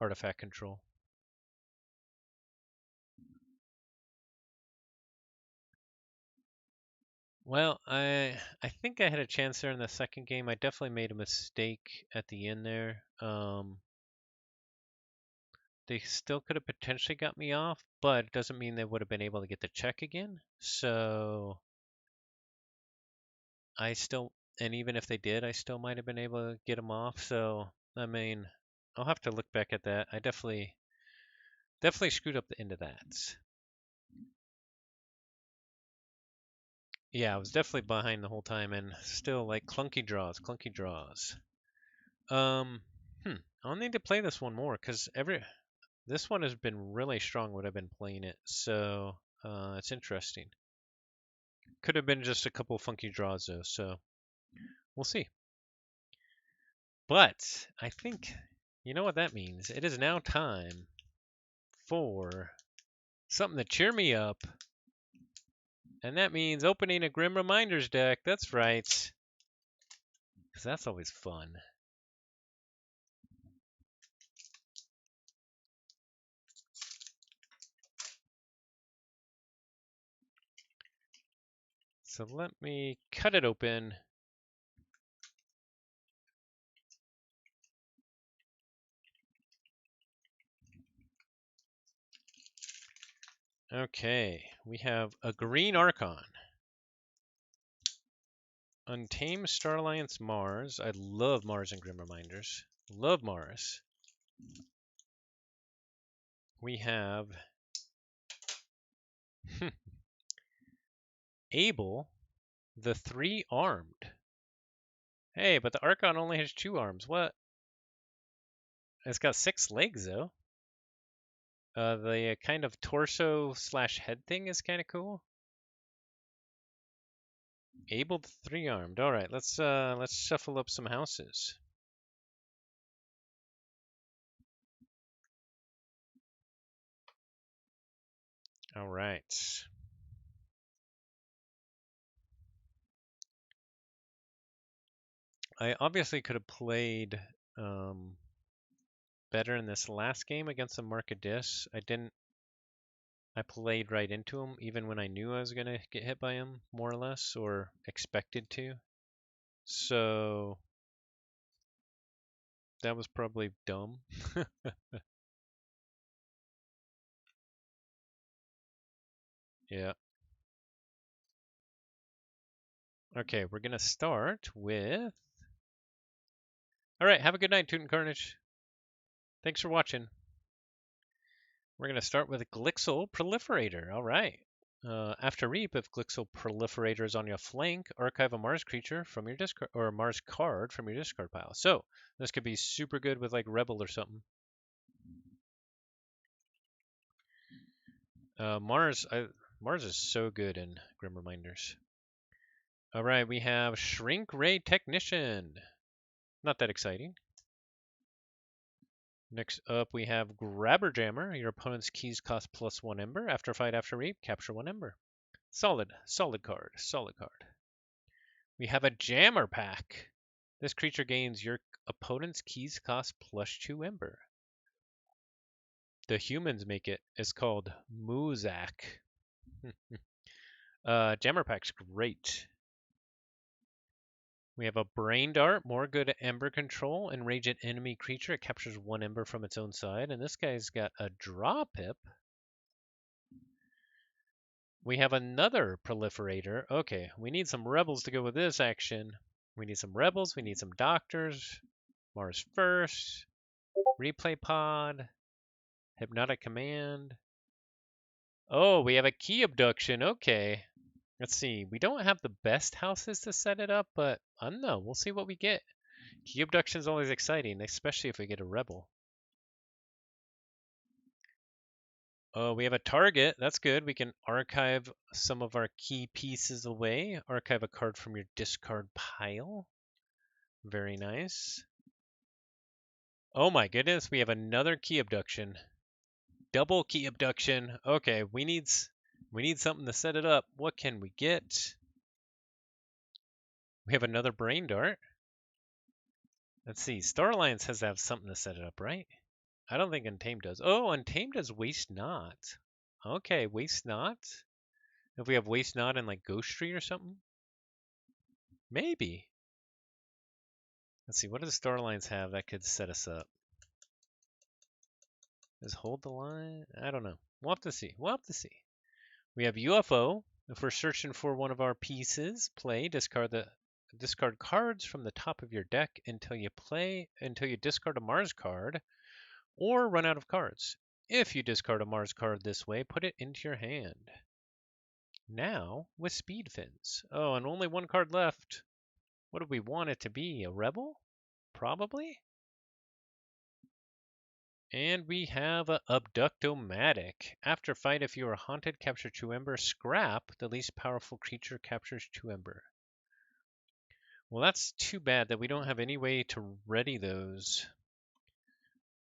Speaker 1: artifact control. Well, I think I had a chance there in the second game. I definitely made a mistake at the end there. They still could have potentially got me off, but it doesn't mean they would have been able to get the check again. So I still, and even if they did, I still might have been able to get them off. So I mean, I'll have to look back at that. I definitely screwed up the end of that. Yeah, I was definitely behind the whole time, and still like clunky draws. I'll need to play this one more because this one has been really strong when I've been playing it. So it's interesting. Could have been just a couple funky draws though, so we'll see. But I think you know what that means. It is now time for something to cheer me up. And that means opening a Grim Reminders deck. That's right. Because that's always fun. So let me cut it open. Okay, we have a green Archon. Untamed Star Alliance Mars. I love Mars and Grim Reminders. Love Mars. we have Abel the Three-Armed. Hey, but the Archon only has 2 arms. What? It's got 6 legs, though. The kind of torso slash head thing is kind of cool. Abel the Three-Armed. All right, let's shuffle up some houses. All right. I obviously could have played better in this last game against the Markadis. I didn't. I played right into him even when I knew I was going to get hit by him, more or less, or expected to. So that was probably dumb. Yeah. Okay, we're going to start with... All right, have a good night, Toot and Carnage. Thanks for watching. We're going to start with Glixel Proliferator. All right. After Reap, if Glixel Proliferator is on your flank, archive a Mars creature from your discard, or a Mars card from your discard pile. So this could be super good with like Rebel or something. Mars is so good in Grim Reminders. All right, we have Shrink Ray Technician. Not that exciting. Next up, we have Grabber Jammer. Your opponent's keys cost +1 Ember. After fight, after Reap, capture 1 Ember. Solid card, solid card. We have a Jammer Pack. This creature gains your opponent's keys cost +2 Ember. The humans make it. It's called Muzak. Jammer Pack's great. We have a Brain Dart, more good at Ember control. Enrage an enemy creature. It captures 1 Ember from its own side. And this guy's got a Draw Pip. We have another Proliferator. Okay, we need some Rebels to go with this action. We need some Rebels. We need some Doctors. Mars first. Replay Pod. Hypnotic Command. Oh, we have a Key Abduction. Okay. Let's see. We don't have the best houses to set it up, but I don't know. We'll see what we get. Key Abduction is always exciting, especially if we get a Rebel. Oh, we have a target. That's good. We can archive some of our key pieces away. Archive a card from your discard pile. Very nice. Oh my goodness, we have another Key Abduction. Double Key Abduction. Okay, we need something to set it up. What can we get? We have another Brain Dart. Let's see. Star Alliance has to have something to set it up, right? I don't think Untamed does. Oh, Untamed does Waste Not. Okay, Waste Not. If we have Waste Not in like Ghost Tree or something? Maybe. Let's see. What does Star Alliance have that could set us up? Does Hold the Line? I don't know. We'll have to see. We'll have to see. We have UFO. If we're searching for one of our pieces, discard cards from the top of your deck until you discard a Mars card or run out of cards. If you discard a Mars card this way, put it into your hand. Now with Speed Fins. Oh, and only 1 card left. What do we want it to be? A Rebel? Probably. And we have a Abductomatic. After fight, if you are haunted, capture 2 Ember. Scrap, the least powerful creature, captures 2 Ember. Well, that's too bad that we don't have any way to ready those,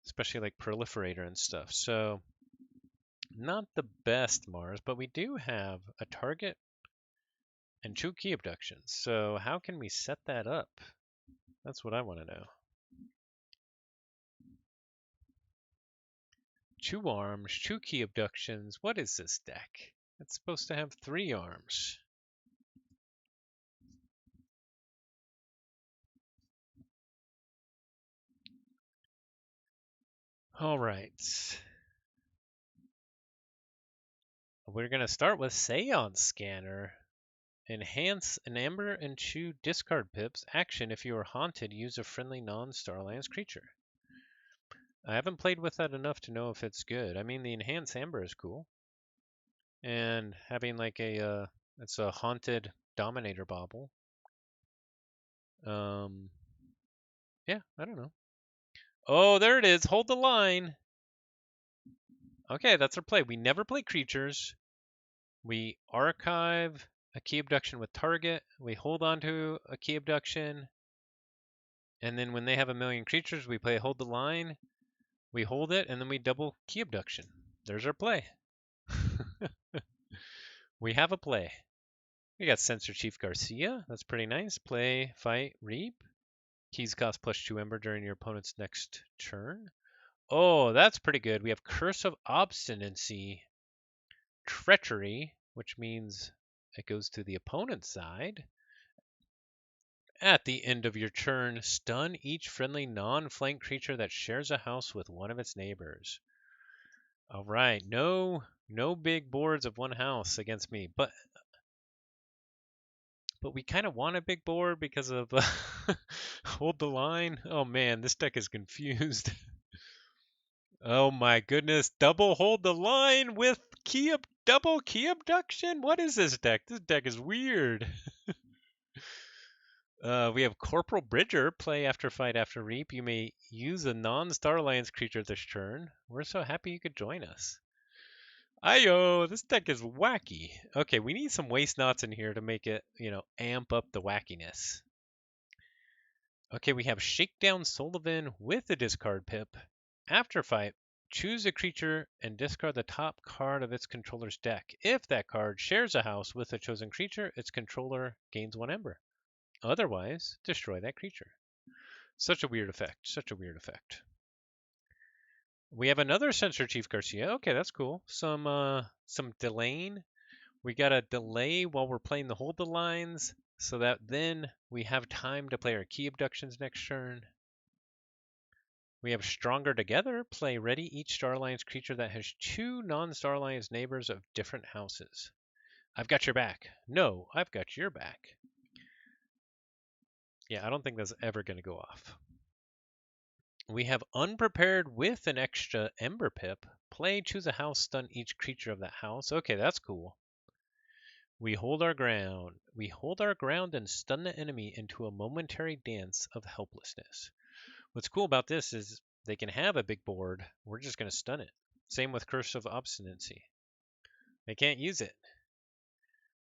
Speaker 1: especially like Proliferator and stuff. So, not the best Mars, but we do have a target and 2 Key Abductions. So, how can we set that up? That's what I want to know. 2 arms, 2 Key Abductions. What is this deck? It's supposed to have 3 arms. All right. We're going to start with Seance Scanner. Enhance an Ember and 2 discard pips. Action, if you are haunted, use a friendly non-Star Alliance creature. I haven't played with that enough to know if it's good. I mean, the enhanced amber is cool, and having like it's a haunted dominator bauble. Um, yeah, I don't know. Oh, there it is. Hold the line. Okay, that's our play. We never play creatures. We archive a key abduction with target. We hold on to a key abduction. And then when they have a million creatures, we play hold the line. We hold it, and then we double key abduction. There's our play. We have a play. We got Sensor Chief Garcia. That's pretty nice. Play, fight, reap. Keys cost +2 ember during your opponent's next turn. Oh, that's pretty good. We have Curse of Obstinacy, Treachery, which means it goes to the opponent's side. At the end of your turn, stun each friendly non-flank creature that shares a house with one of its neighbors. All right, no big boards of one house against me, but we kind of want a big board because of hold the line. Oh man, this deck is confused. Oh my goodness, double hold the line with double key abduction. What is this deck? This deck is weird. We have Corporal Bridger, play after fight after reap. You may use a non-Star Alliance creature this turn. We're so happy you could join us. Ayo, this deck is wacky. Okay, we need some waste knots in here to make it, amp up the wackiness. Okay, we have Shakedown Sullivan with a discard pip. After fight, choose a creature and discard the top card of its controller's deck. If that card shares a house with a chosen creature, its controller gains 1 ember. Otherwise, destroy that creature. Such a weird effect. Such a weird effect. We have another Sensor Chief Garcia. Okay, that's cool. Some delaying. We got to delay while we're playing the hold the lines so that then we have time to play our key abductions next turn. We have Stronger Together. Play ready each Star Alliance creature that has 2 non-Star Alliance neighbors of different houses. I've got your back. No, I've got your back. Yeah, I don't think that's ever going to go off. We have Unprepared with an extra Ember Pip. Play, choose a house, stun each creature of that house. Okay, that's cool. We hold our ground. We hold our ground and stun the enemy into a momentary dance of helplessness. What's cool about this is they can have a big board. We're just going to stun it. Same with Curse of Obstinacy. They can't use it.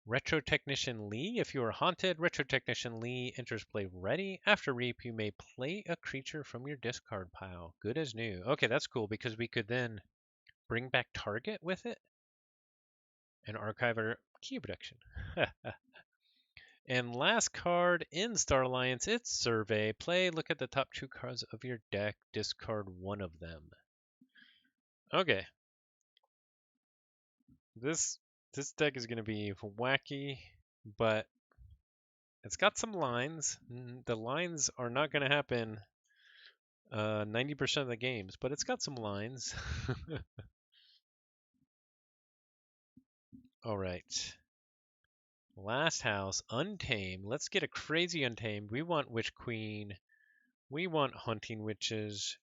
Speaker 1: Retro Technician Lee. If you are haunted, Retro Technician Lee enters play ready. After reap, you may play a creature from your discard pile. Good as new. Okay, that's cool because we could then bring back target with it and archive our key abduction. And last card in Star Alliance, it's Survey. Play, look at the top 2 cards of your deck, discard 1 of them. Okay. This deck is going to be wacky, but it's got some lines. The lines are not going to happen 90% of the games, but it's got some lines. All right. Last house, Untamed. Let's get a crazy Untamed. We want Witch Queen. We want Hunting Witches.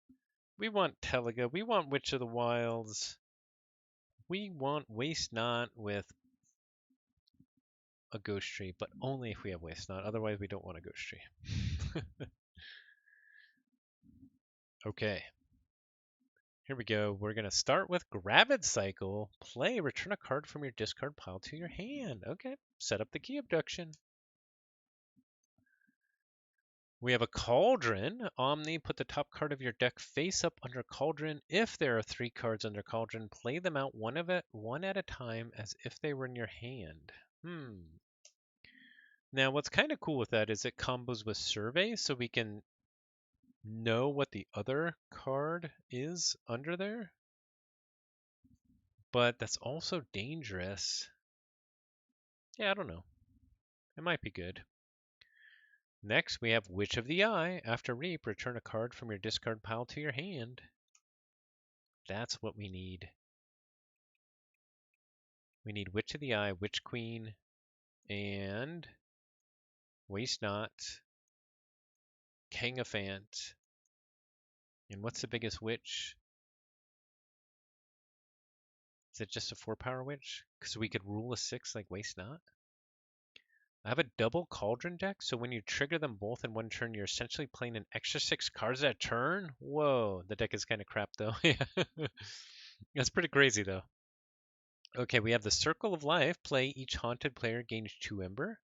Speaker 1: We want Teliga. We want Witch of the Wilds. We want Waste Not with a Ghost Tree, but only if we have Waste Not. Otherwise, we don't want a Ghost Tree. Okay. Here we go. We're going to start with Gravid Cycle. Play, return a card from your discard pile to your hand. Okay. Set up the key abduction. We have a Cauldron. Omni, put the top card of your deck face up under Cauldron. If there are 3 cards under Cauldron, play them out one at a time as if they were in your hand. Now, what's kind of cool with that is it combos with Survey, so we can know what the other card is under there. But that's also dangerous. Yeah, I don't know. It might be good. Next, we have Witch of the Eye. After reap, return a card from your discard pile to your hand. That's what we need. We need Witch of the Eye, Witch Queen, and Waste Not, King of Fant, And what's the biggest witch? Is it just a 4-power witch? Because we could rule a 6 like Waste Not. I have a double cauldron deck, so when you trigger them both in one turn, you're essentially playing an extra 6 cards that turn. Whoa, the deck is kind of crap though. Yeah, that's pretty crazy though. Okay, we have the Circle of Life. Play each haunted player gains 2 Ember.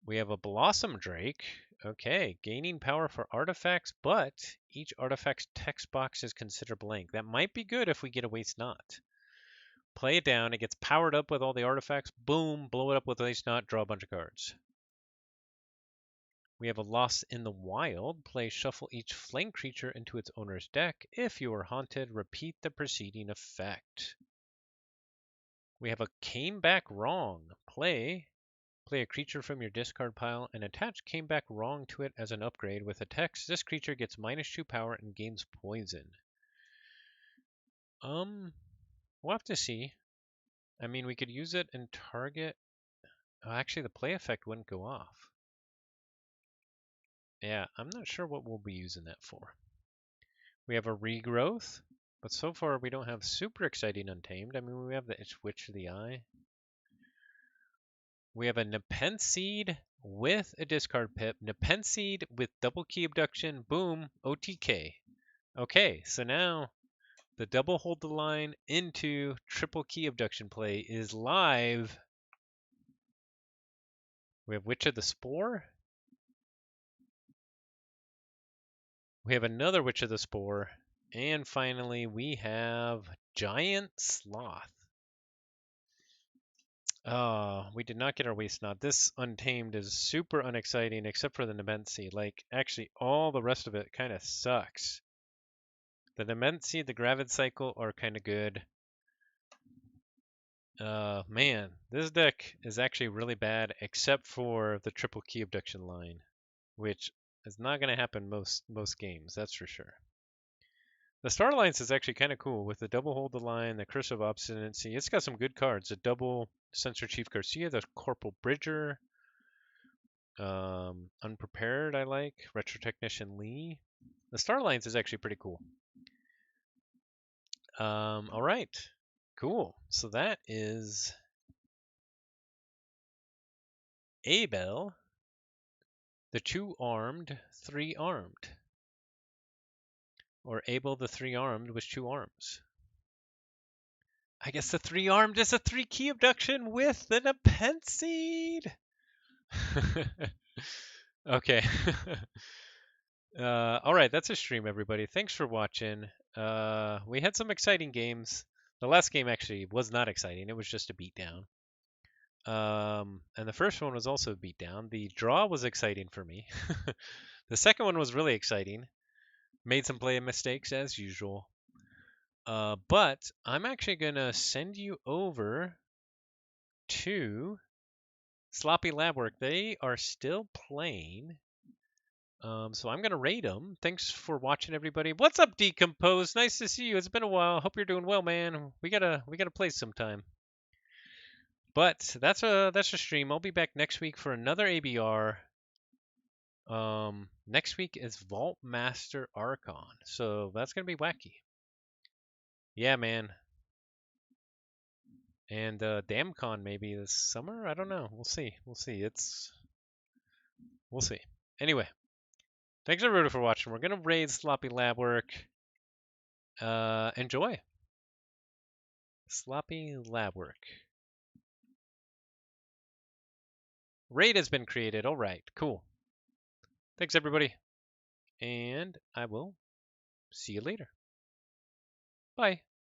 Speaker 1: We have a Blossom Drake. Okay, gaining power for artifacts, but each artifact's text box is considered blank. That might be good if we get a Waste Not. Play it down. It gets powered up with all the artifacts. Boom, blow it up with Waste Not. Draw a bunch of cards. We have a Lost in the Wild. Play shuffle each flank creature into its owner's deck. If you are haunted, repeat the preceding effect. We have a Came Back Wrong. Play a creature from your discard pile and attach Came Back Wrong to it as an upgrade with a text. This creature gets -2 power and gains poison. We'll have to see. I mean, we could use it and target. Oh, actually, the play effect wouldn't go off. Yeah, I'm not sure what we'll be using that for. We have a Regrowth, but so far we don't have super exciting Untamed. I mean, we have the Witch of the Eye. We have a Nepenseed with a discard pip. Nepenseed with double key abduction. Boom, OTK. Okay, so now the double hold the line into triple key abduction play is live. We have Witch of the Spore. We have another Witch of the Spore. And finally, we have Giant Sloth. Oh, we did not get our Waste Not. This Untamed is super unexciting except for the Nemensi. Like, actually, all the rest of it kind of sucks. The Nemensi, the Gravid Cycle are kind of good. Man, this deck is actually really bad except for the triple key abduction line, which is not going to happen most games, that's for sure. The Star Alliance is actually kind of cool with the double hold the line, the Curse of Obstinacy. It's got some good cards. The double Censor Chief Garcia, the Corporal Bridger, Unprepared I like, Retro Technician Lee. The Star Alliance is actually pretty cool. All right, cool. So that is Abel, the 2-armed, 3-armed. Or Abel the 3-armed with 2 arms. I guess the 3-armed is a 3-key abduction with an Nepenseed. Okay. All right, that's a stream, everybody. Thanks for watching. We had some exciting games. The last game actually was not exciting. It was just a beatdown. And the first one was also a beatdown. The draw was exciting for me. The second one was really exciting. Made some play mistakes as usual. But I'm actually going to send you over to Sloppy Lab Work. They are still playing. So I'm going to rate them. Thanks for watching, everybody. What's up, Decompose? Nice to see you. It's been a while. Hope you're doing well, man. We gotta play sometime. But that's a stream. I'll be back next week for another ABR. Next week is Vault Master Archon. So that's going to be wacky. Yeah, man. And DamCon maybe this summer. I don't know. We'll see. We'll see. We'll see. Anyway, thanks everybody for watching. We're gonna raid Sloppy Lab Work. Enjoy. Sloppy Lab Work. Raid has been created. All right. Cool. Thanks everybody, and I will see you later. Bye.